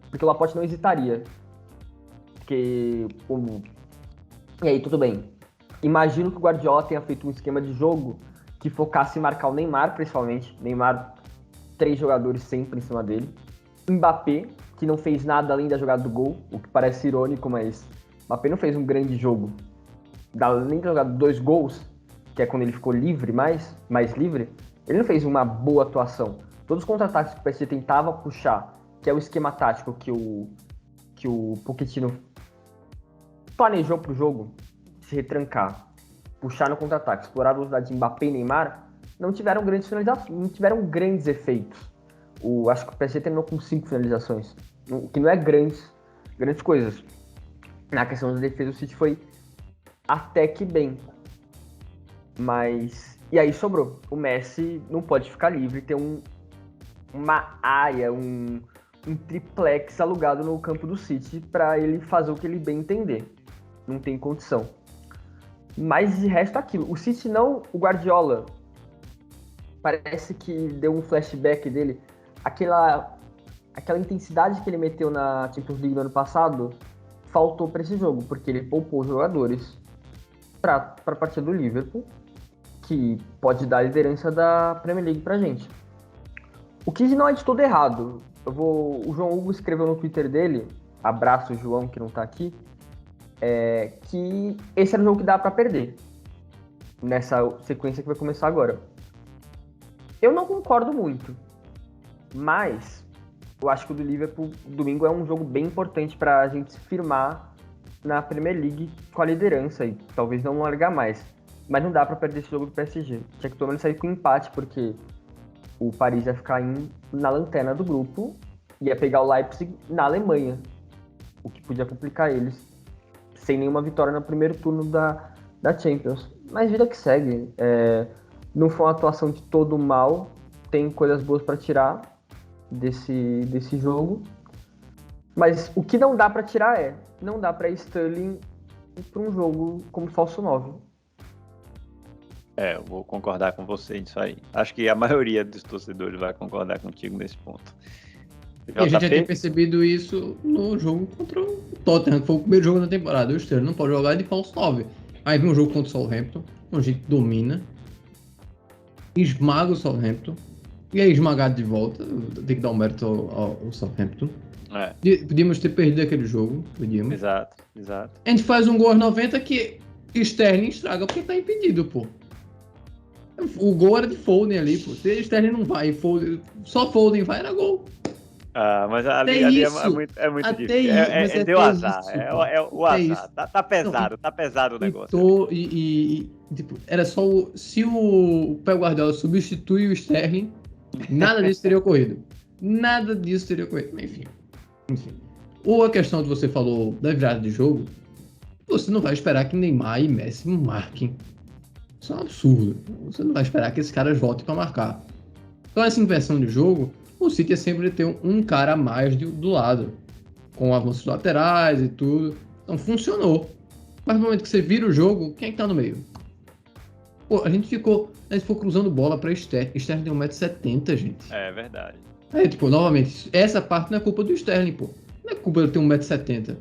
Porque o Laporte não hesitaria. E aí, tudo bem. Imagino que o Guardiola tenha feito um esquema de jogo que focasse em marcar o Neymar, principalmente. Neymar, 3 jogadores sempre em cima dele. Mbappé, que não fez nada além da jogada do gol, o que parece irônico, mas Mbappé não fez um grande jogo. Além de jogar 2 gols, que é quando ele ficou livre, mais livre, ele não fez uma boa atuação. Todos os contra-ataques que o PSG tentava puxar, que é o esquema tático que o Pochettino planejou pro jogo, se retrancar, puxar no contra-ataque, explorar a velocidade de Mbappé e Neymar, não tiveram grandes finalizações, não tiveram grandes efeitos. Acho que o PSG terminou com 5 finalizações, o que não é grandes coisas. Na questão da defesa, o City foi até que bem. Mas... E aí sobrou. O Messi não pode ficar livre, ter uma área, um triplex alugado no campo do City para ele fazer o que ele bem entender. Não tem condição. Mas de resto aquilo. O City não... O Guardiola parece que deu um flashback dele. Aquela intensidade que ele meteu na Champions League no ano passado faltou para esse jogo, porque ele poupou os jogadores para a partida do Liverpool, que pode dar a liderança da Premier League pra gente. O que não é de todo errado. O João Hugo escreveu no Twitter dele, abraço o João que não tá aqui, que esse era o jogo que dá pra perder, nessa sequência que vai começar agora. Eu não concordo muito, mas eu acho que o do Liverpool domingo é um jogo bem importante pra gente se firmar na Premier League com a liderança e talvez não largar mais. Mas não dá pra perder esse jogo do PSG. Tinha que pelo menos sair com empate, porque o Paris ia ficar na lanterna do grupo e ia pegar o Leipzig na Alemanha, o que podia complicar eles, sem nenhuma vitória no primeiro turno da Champions. Mas vida que segue. Não foi uma atuação de todo mal, tem coisas boas pra tirar desse jogo. Mas o que não dá pra tirar não dá pra Sterling ir pra um jogo como falso 9. Eu vou concordar com você nisso aí. Acho que a maioria dos torcedores vai concordar contigo nesse ponto. A gente já tinha percebido isso no jogo contra o Tottenham, que foi o primeiro jogo da temporada. O Sterling não pode jogar de falso 9. Aí vem um jogo contra o Southampton, onde a gente domina, esmaga o Southampton, e é esmagado de volta. Tem que dar um mérito ao Southampton. Podíamos ter perdido aquele jogo. Podíamos. Exato. A gente faz um gol aos 90 que Sterling estraga porque tá impedido, pô. O gol era de Foden ali, pô. Se Sterling não vai, só Foden vai, era gol. Mas ali é muito difícil. Deu azar. O azar. Tá pesado o negócio. Tipo, era só se o Pep Guardiola substitui o Sterling, nada disso teria ocorrido. Enfim. Ou a questão que você falou da virada de jogo, você não vai esperar que Neymar e Messi marquem Isso é um absurdo. Você não vai esperar que esses caras voltem para marcar. Então, essa inversão de jogo, o City é sempre ter um cara a mais do lado, com avanços laterais e tudo. Então, funcionou. Mas no momento que você vira o jogo, quem é que tá no meio? Pô, a gente ficou cruzando bola pra Sterling. Sterling tem 1,70m, gente. É verdade. Aí, tipo, novamente, essa parte não é culpa do Sterling, pô. Não é culpa dele ter 1,70m.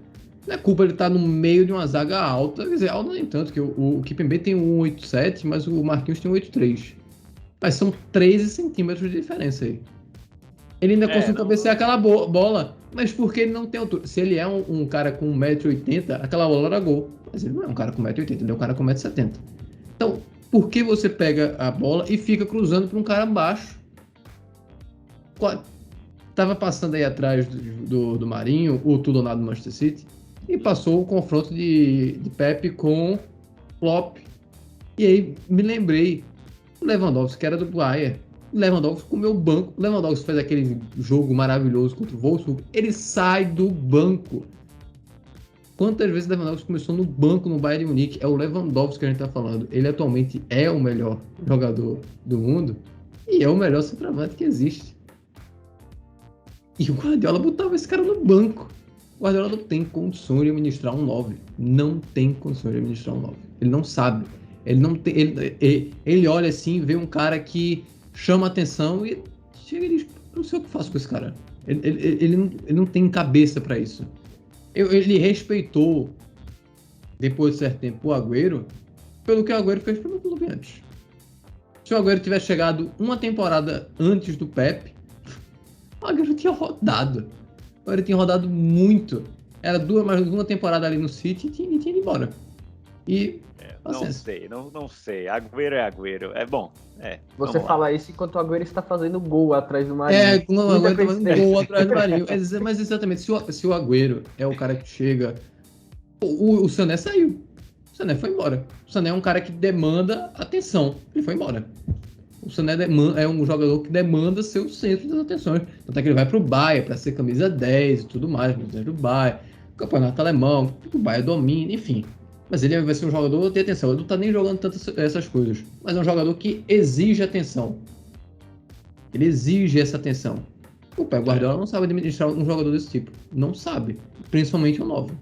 Não é culpa ele estar no meio de uma zaga alta. Quer dizer, alta nem tanto, que o Kimpembe tem 1,87m, mas o Marquinhos tem 1,83m. Mas são 13 centímetros de diferença aí. Ele ainda conseguiu cabecear aquela bola, mas porque ele não tem altura. Se ele é um cara com 1,80m, aquela bola era gol. Mas ele não é um cara com 1,80m, ele é um cara com 1,70m. Então, por que você pega a bola e fica cruzando para um cara baixo? Tava passando aí atrás do Marinho, o Tudonado do Manchester City, e passou o confronto de Pepe com Klopp. E aí me lembrei, o Lewandowski, que era do Bayern. O Lewandowski comeu o banco. O Lewandowski faz aquele jogo maravilhoso contra o Wolfsburg. Ele sai do banco. Quantas vezes o Lewandowski começou no banco no Bayern de Munique? É o Lewandowski que a gente tá falando. Ele atualmente é o melhor jogador do mundo e é o melhor centroavante que existe. E o Guardiola botava esse cara no banco. O Guardiola não tem condições de administrar um 9. Não tem condições de administrar um 9. Ele não sabe. Ele não tem. Ele olha assim, vê um cara que chama atenção e chega e diz: não sei o que eu faço com esse cara. Ele não tem cabeça para isso. Ele respeitou, depois de certo tempo, o Agüero pelo que o Agüero fez pelo clube antes. Se o Agüero tivesse chegado uma temporada antes do Pep, o Agüero tinha rodado. O Agüero tinha rodado muito. Era mais uma temporada ali no City e tinha ido embora. E não sei. Agüero é Agüero. É bom. Você fala isso enquanto o Agüero está fazendo gol atrás do Marinho. O Agüero está fazendo gol atrás do Marinho. Mas exatamente, se o Agüero é o cara que chega... O Sané saiu. O Sané foi embora. O Sané é um cara que demanda atenção. Ele foi embora. O Sané é um jogador que demanda ser o centro das atenções. Tanto é que ele vai pro Bayern para ser camisa 10 e tudo mais. Camisa do Bayern. Campeonato alemão. O Bayern domina, enfim. Mas ele vai ser um jogador de atenção. Ele não tá nem jogando tantas essas coisas. Mas é um jogador que exige atenção. Ele exige essa atenção. O Pep Guardiola não sabe administrar um jogador desse tipo. Não sabe. Principalmente o 9.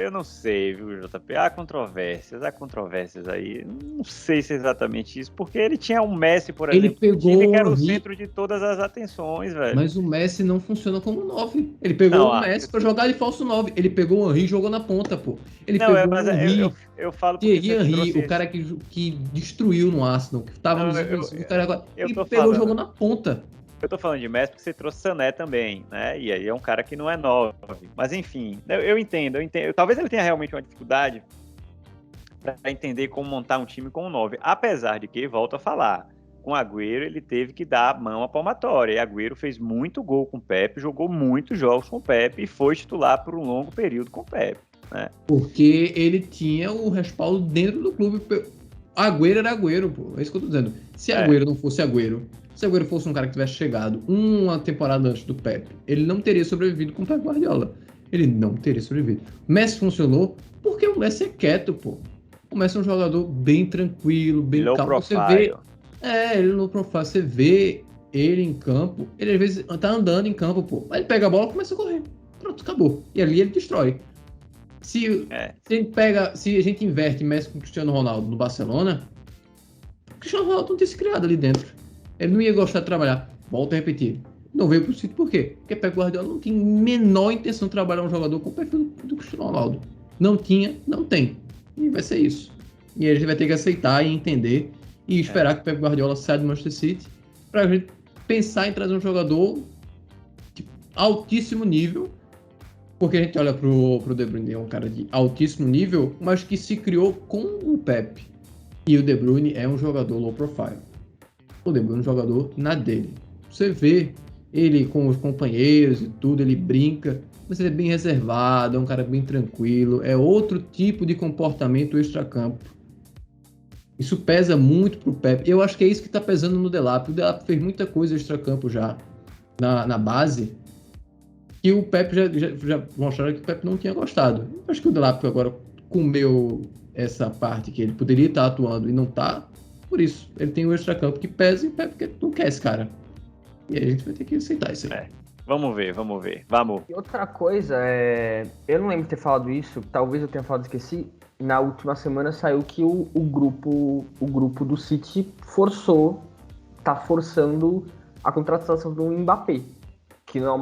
Eu não sei, viu, JP? Há controvérsias aí. Não sei se é exatamente isso, porque ele tinha um Messi, por exemplo, que era o centro de todas as atenções, velho. Mas o Messi não funciona como 9. Ele pegou o Messi pra jogar de falso 9. Ele pegou o Henry e jogou na ponta, pô. Ele pegou o Henry. Eu falo Thierry Henry, o cara que destruiu no Arsenal, que tava nos... Ele pegou e jogou na ponta. Eu tô falando de Messi porque você trouxe Sané também, né? E aí é um cara que não é 9. Mas enfim, eu entendo. Talvez ele tenha realmente uma dificuldade para entender como montar um time com um 9. Apesar de que, volto a falar, com o Agüero ele teve que dar a mão à palmatória. E Agüero fez muito gol com o Pepe, jogou muitos jogos com o Pepe e foi titular por um longo período com o Pepe, né? Porque ele tinha o respaldo dentro do clube. Agüero era Agüero, pô. É isso que eu tô dizendo. Se Agüero não fosse Agüero, se Agüero fosse um cara que tivesse chegado uma temporada antes do Pep, ele não teria sobrevivido com o Pep Guardiola. Ele não teria sobrevivido. Messi funcionou porque o Messi é quieto, pô. O Messi é um jogador bem tranquilo, bem calmo. Você vê, ele low profile. Você vê ele em campo, ele às vezes tá andando em campo, pô. Aí ele pega a bola e começa a correr. Pronto, acabou. E ali ele destrói. Se a gente inverte Messi com o Cristiano Ronaldo no Barcelona, o Cristiano Ronaldo não tem se criado ali dentro. Ele não ia gostar de trabalhar. Volto a repetir. Não veio pro City por quê? Porque Pep Guardiola não tinha menor intenção de trabalhar um jogador com o perfil do Cristiano Ronaldo. Não tinha, não tem. E vai ser isso. E a gente vai ter que aceitar e entender e esperar que o Pep Guardiola saia do Manchester City pra gente pensar em trazer um jogador de altíssimo nível. Porque a gente olha pro De Bruyne, é um cara de altíssimo nível, mas que se criou com o Pep. E o De Bruyne é um jogador low profile. O De Bruyne é um jogador na dele. Você vê ele com os companheiros e tudo, ele brinca, mas ele é bem reservado, é um cara bem tranquilo, é outro tipo de comportamento extracampo. Isso pesa muito pro Pep. Eu acho que é isso que tá pesando no Delap. O Delap fez muita coisa extracampo já na base, que o Pep já mostraram que o Pep não tinha gostado. Eu acho que o Delap agora comeu essa parte que ele poderia estar atuando e não tá, por isso. Ele tem o extracampo que pesa e o Pep não quer esse cara. E aí a gente vai ter que aceitar isso aí. Vamos ver. Vamos. E outra coisa, eu não lembro de ter falado isso, talvez eu tenha falado, esqueci. Na última semana saiu que o grupo do City tá forçando a contratação do Mbappé, que não é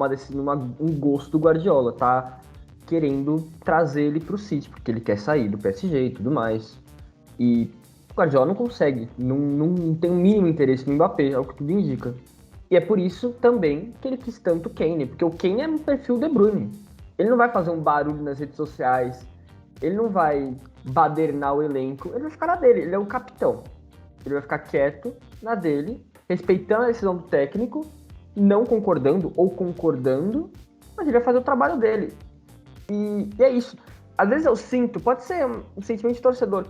um gosto do Guardiola, tá querendo trazer ele pro City, porque ele quer sair do PSG e tudo mais. E o Guardiola não consegue, não tem o mínimo interesse no Mbappé, é o que tudo indica. E é por isso também que ele quis tanto o Kane, porque o Kane é um perfil De Bruyne. Ele não vai fazer um barulho nas redes sociais, ele não vai badernar o elenco, ele vai ficar na dele, ele é o capitão. Ele vai ficar quieto na dele, respeitando a decisão do técnico, não concordando ou concordando, mas ele vai fazer o trabalho dele. E é isso. Às vezes eu sinto, pode ser um sentimento de torcedor,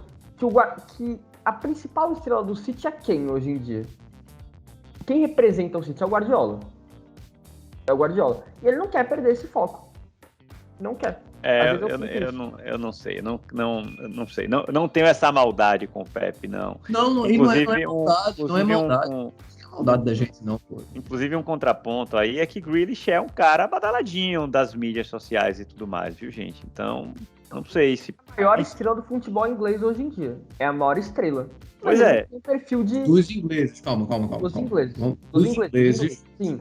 que a principal estrela do City é quem hoje em dia? Quem representa o City é o Guardiola. E ele não quer perder esse foco. Não quer. Eu não sei. Não sei. Não tenho essa maldade com o Pepe, não. Não é maldade. Não é maldade da gente, não, pô. Inclusive, um contraponto aí é que Grealish é um cara badaladinho das mídias sociais e tudo mais, viu, gente? Então, não sei se... A maior estrela do futebol inglês hoje em dia. É a maior estrela. Pois é. Tem um perfil de... Dos ingleses. Calma. Dos ingleses. Dos ingleses. Sim.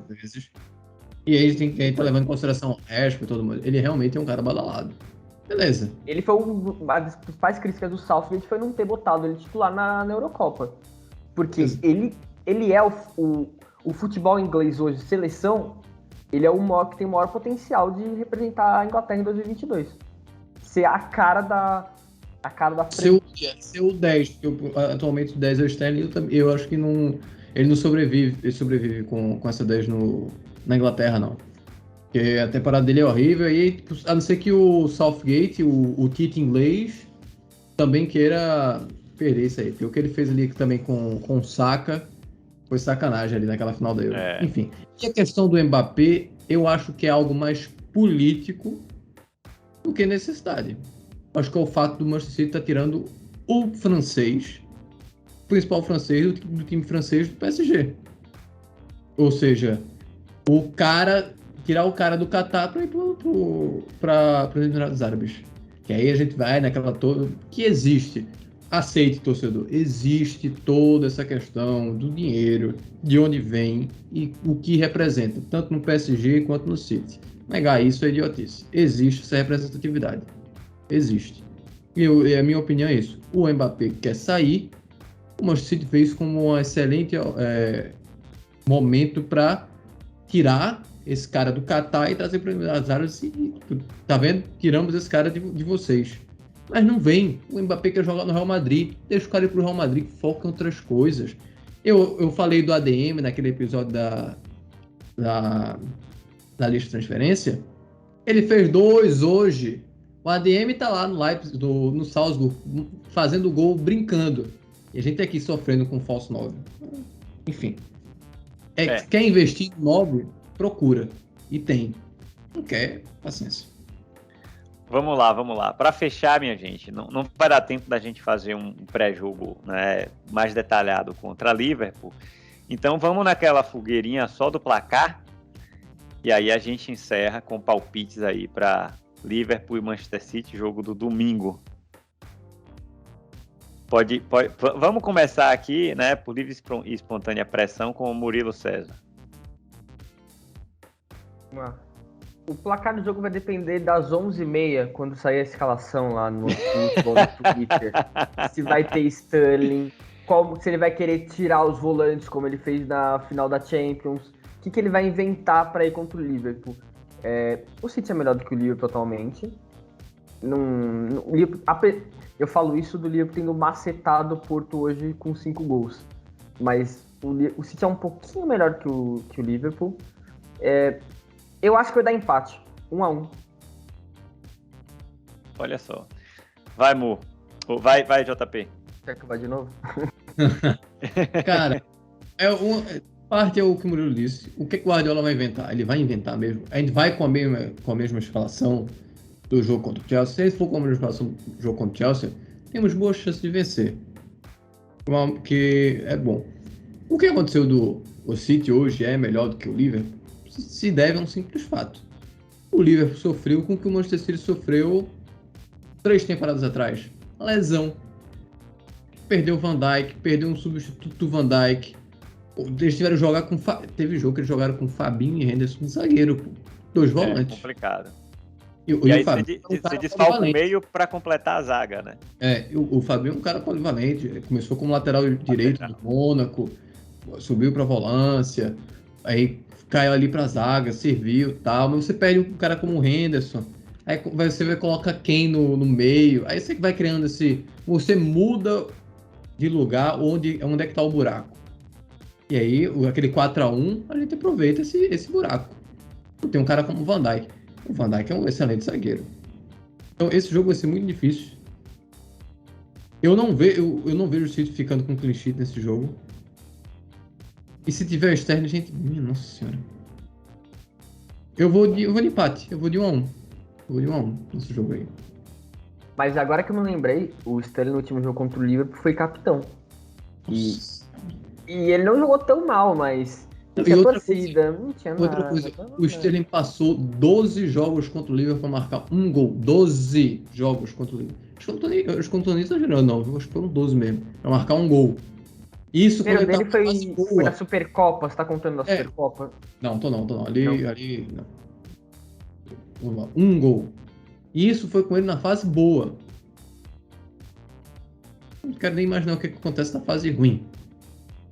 E aí a gente tá levando em consideração o resto, todo mundo. Ele realmente é um cara badalado. Beleza. Ele foi uma das principais críticas do Southgate foi não ter botado ele titular na Eurocopa. Porque ele é o futebol inglês hoje, seleção, ele é o maior que tem o maior potencial de representar a Inglaterra em 2022. Ser a cara da frente. Ser o 10, porque atualmente o 10 é o Sterling, eu acho que ele não sobrevive, com essa 10 na Inglaterra, não. Porque a temporada dele é horrível, e a não ser que o Southgate, o Tite inglês, também queira perder isso aí. Porque o que ele fez ali também com o Saka foi sacanagem ali naquela final da Euro. Enfim. E a questão do Mbappé, eu acho que é algo mais político do que necessidade. Acho que é o fato do Manchester City estar tirando o principal francês do time francês do PSG. Ou seja, tirar o cara do Qatar para ir para os Emirados Árabes. Que aí a gente vai naquela toda que existe. Aceite, torcedor. Existe toda essa questão do dinheiro, de onde vem e o que representa, tanto no PSG quanto no City. Negar isso é idiotice. Existe essa representatividade. Existe. E a minha opinião é isso. O Mbappé quer sair. O Manchester City fez como um excelente momento para tirar esse cara do Qatar e trazer para as áreas. Tá vendo? Tiramos esse cara de vocês. Mas não vem. O Mbappé quer jogar no Real Madrid. Deixa o cara ir pro Real Madrid, foca em outras coisas. Eu falei do ADM naquele episódio da lista de transferência. Ele fez 2 hoje. O ADM tá lá no Leipzig, no Salzburg, fazendo gol, brincando. E a gente aqui sofrendo com falso 9. Enfim. Quer investir em 9? Procura. E tem. Não quer, paciência. Vamos lá. Para fechar, minha gente, não vai dar tempo da gente fazer um pré-jogo, né, mais detalhado contra a Liverpool. Então vamos naquela fogueirinha só do placar. E aí a gente encerra com palpites aí para Liverpool e Manchester City, jogo do domingo. Vamos começar aqui, né, por livre e espontânea pressão com o Murilo César. O placar do jogo vai depender das 11h30, quando sair a escalação lá no Twitter. Se vai ter Sterling, se ele vai querer tirar os volantes, como ele fez na final da Champions. O que ele vai inventar para ir contra o Liverpool? O City é melhor do que o Liverpool atualmente. Eu falo isso do Liverpool tendo macetado o Porto hoje com 5 gols. Mas o City é um pouquinho melhor que o Liverpool. Eu acho que vai dar empate. 1-1. Olha só. Vai, Mu. Vai, JP. Quer que eu vá de novo? Cara, parte é o que o Murilo disse. O que o Guardiola vai inventar? Ele vai inventar mesmo. A gente vai com a mesma escalação. do jogo contra o Chelsea. Se for como a próximo jogo contra o Chelsea, temos boas chances de vencer. Que é bom. O que aconteceu o City hoje é melhor do que o Liverpool se deve a um simples fato. O Liverpool sofreu com o que o Manchester City sofreu 3 temporadas atrás. Lesão. Perdeu o Van Dijk, perdeu um substituto do Van Dijk. Eles tiveram que jogar com... Teve jogo que eles jogaram com Fabinho e Henderson de zagueiro, pô. 2 volantes. Complicado. E aí você desfalca o meio para completar a zaga, né? O Fabinho é um cara polivalente. Começou como lateral direito do Mônaco, subiu para volância, aí caiu ali para zaga, serviu e tal. Mas você perde um cara como o Henderson, aí você vai colocar quem no meio, aí você vai criando esse... Você muda de lugar onde é que tá o buraco. E aí, aquele 4-1, a gente aproveita esse buraco. Tem um cara como o Van Dijk. O Van Dijk é um excelente zagueiro. Então, esse jogo vai ser muito difícil. Eu não vejo o City ficando com clean sheet nesse jogo. E se tiver externo, gente... Minha nossa senhora. Eu vou de empate. Eu vou de 1-1. Eu vou de 1-1 nesse jogo aí. Mas agora que eu me lembrei, o Sterling no último jogo contra o Liverpool foi capitão. E ele não jogou tão mal, mas tinha torcida, não tinha nada. Outra coisa, o Sterling passou 12 jogos contra o Liverpool para marcar um gol. 12 jogos contra o Liverpool. Acho que o Antônio exagerando, não. Acho que foram 12 mesmo. Para marcar um gol. Isso quando ele foi na Supercopa, você tá contando da Supercopa? Não, tô não. Ali não. Vamos lá. Um gol. Isso foi com ele na fase boa. Não quero nem imaginar o que acontece na fase ruim.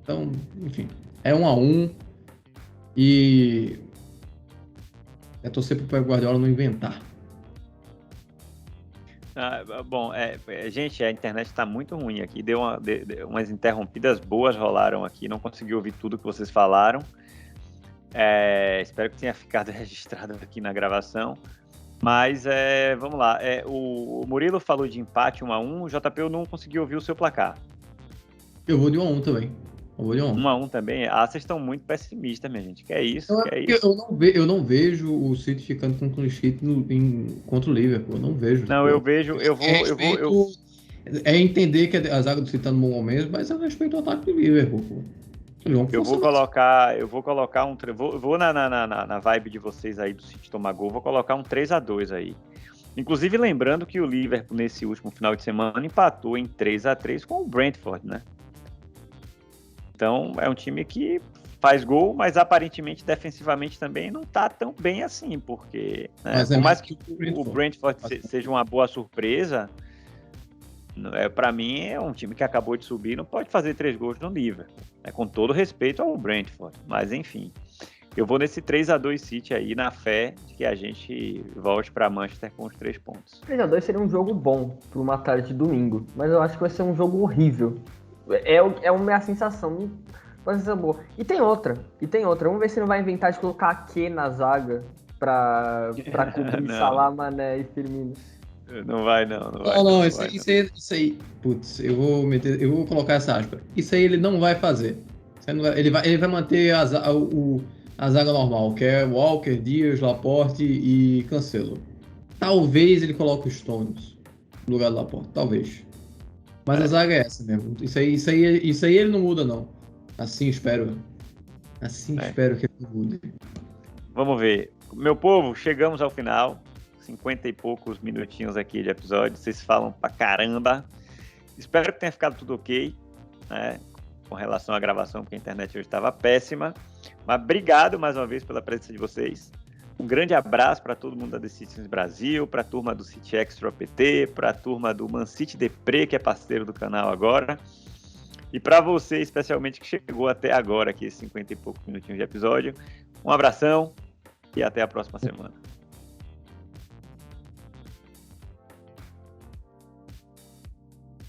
Então, enfim, é 1-1 e é torcer pro Pep Guardiola não inventar. Bom, gente, a internet está muito ruim aqui, deu umas interrompidas boas rolaram aqui, não consegui ouvir tudo que vocês falaram. Espero que tenha ficado registrado aqui na gravação. Mas vamos lá, o Murilo falou de empate 1-1, o JP eu não consegui ouvir o seu placar. Eu vou de 1-1 também. 1-1 também? Vocês estão muito pessimistas, minha gente. Que é isso? Eu não vejo o City ficando com clean sheet contra o Liverpool. Eu não vejo. Não, eu vejo. É entender que a zaga do City tá no bom momento, mas eu respeito o ataque do Liverpool. Pô. Eu vou colocar um... Vou na vibe de vocês aí do City tomar gol, vou colocar um 3-2 aí. Inclusive lembrando que o Liverpool nesse último final de semana empatou em 3-3 com o Brentford, né? Então, é um time que faz gol, mas aparentemente defensivamente também não tá tão bem assim, porque por mais que o Brentford seja uma boa surpresa, para mim é um time que acabou de subir, não pode fazer 3 gols no Liverpool, com todo respeito ao Brentford, mas enfim, eu vou nesse 3-2 City aí, na fé de que a gente volte para Manchester com os 3 pontos. 3-2 seria um jogo bom para uma tarde de domingo, mas eu acho que vai ser um jogo horrível. É uma sensação, vai ser boa. E tem outra. Vamos ver se não vai inventar de colocar Ake na zaga pra cobrir Salah, Mané e Firmino. Não vai, não. Não, isso aí. Putz, eu vou colocar essa aspa. Isso aí ele não vai fazer. Ele vai manter a zaga normal, que é Walker, Dias, Laporte e Cancelo. Talvez ele coloque os Stones no lugar do Laporte, talvez. Mas a zaga é essa mesmo. Isso aí ele não muda, não. Assim espero que ele mude. Vamos ver. Meu povo, chegamos ao final. 50 e poucos minutinhos aqui de episódio. Vocês falam pra caramba. Espero que tenha ficado tudo ok, né, com relação à gravação, porque a internet hoje estava péssima. Mas obrigado mais uma vez pela presença de vocês. Um grande abraço para todo mundo da The Citizens Brasil, para a turma do City Extra PT, para a turma do Man City Depre, que é parceiro do canal agora. E para você, especialmente, que chegou até agora, aqui, 50 e poucos minutinhos de episódio. Um abração e até a próxima semana.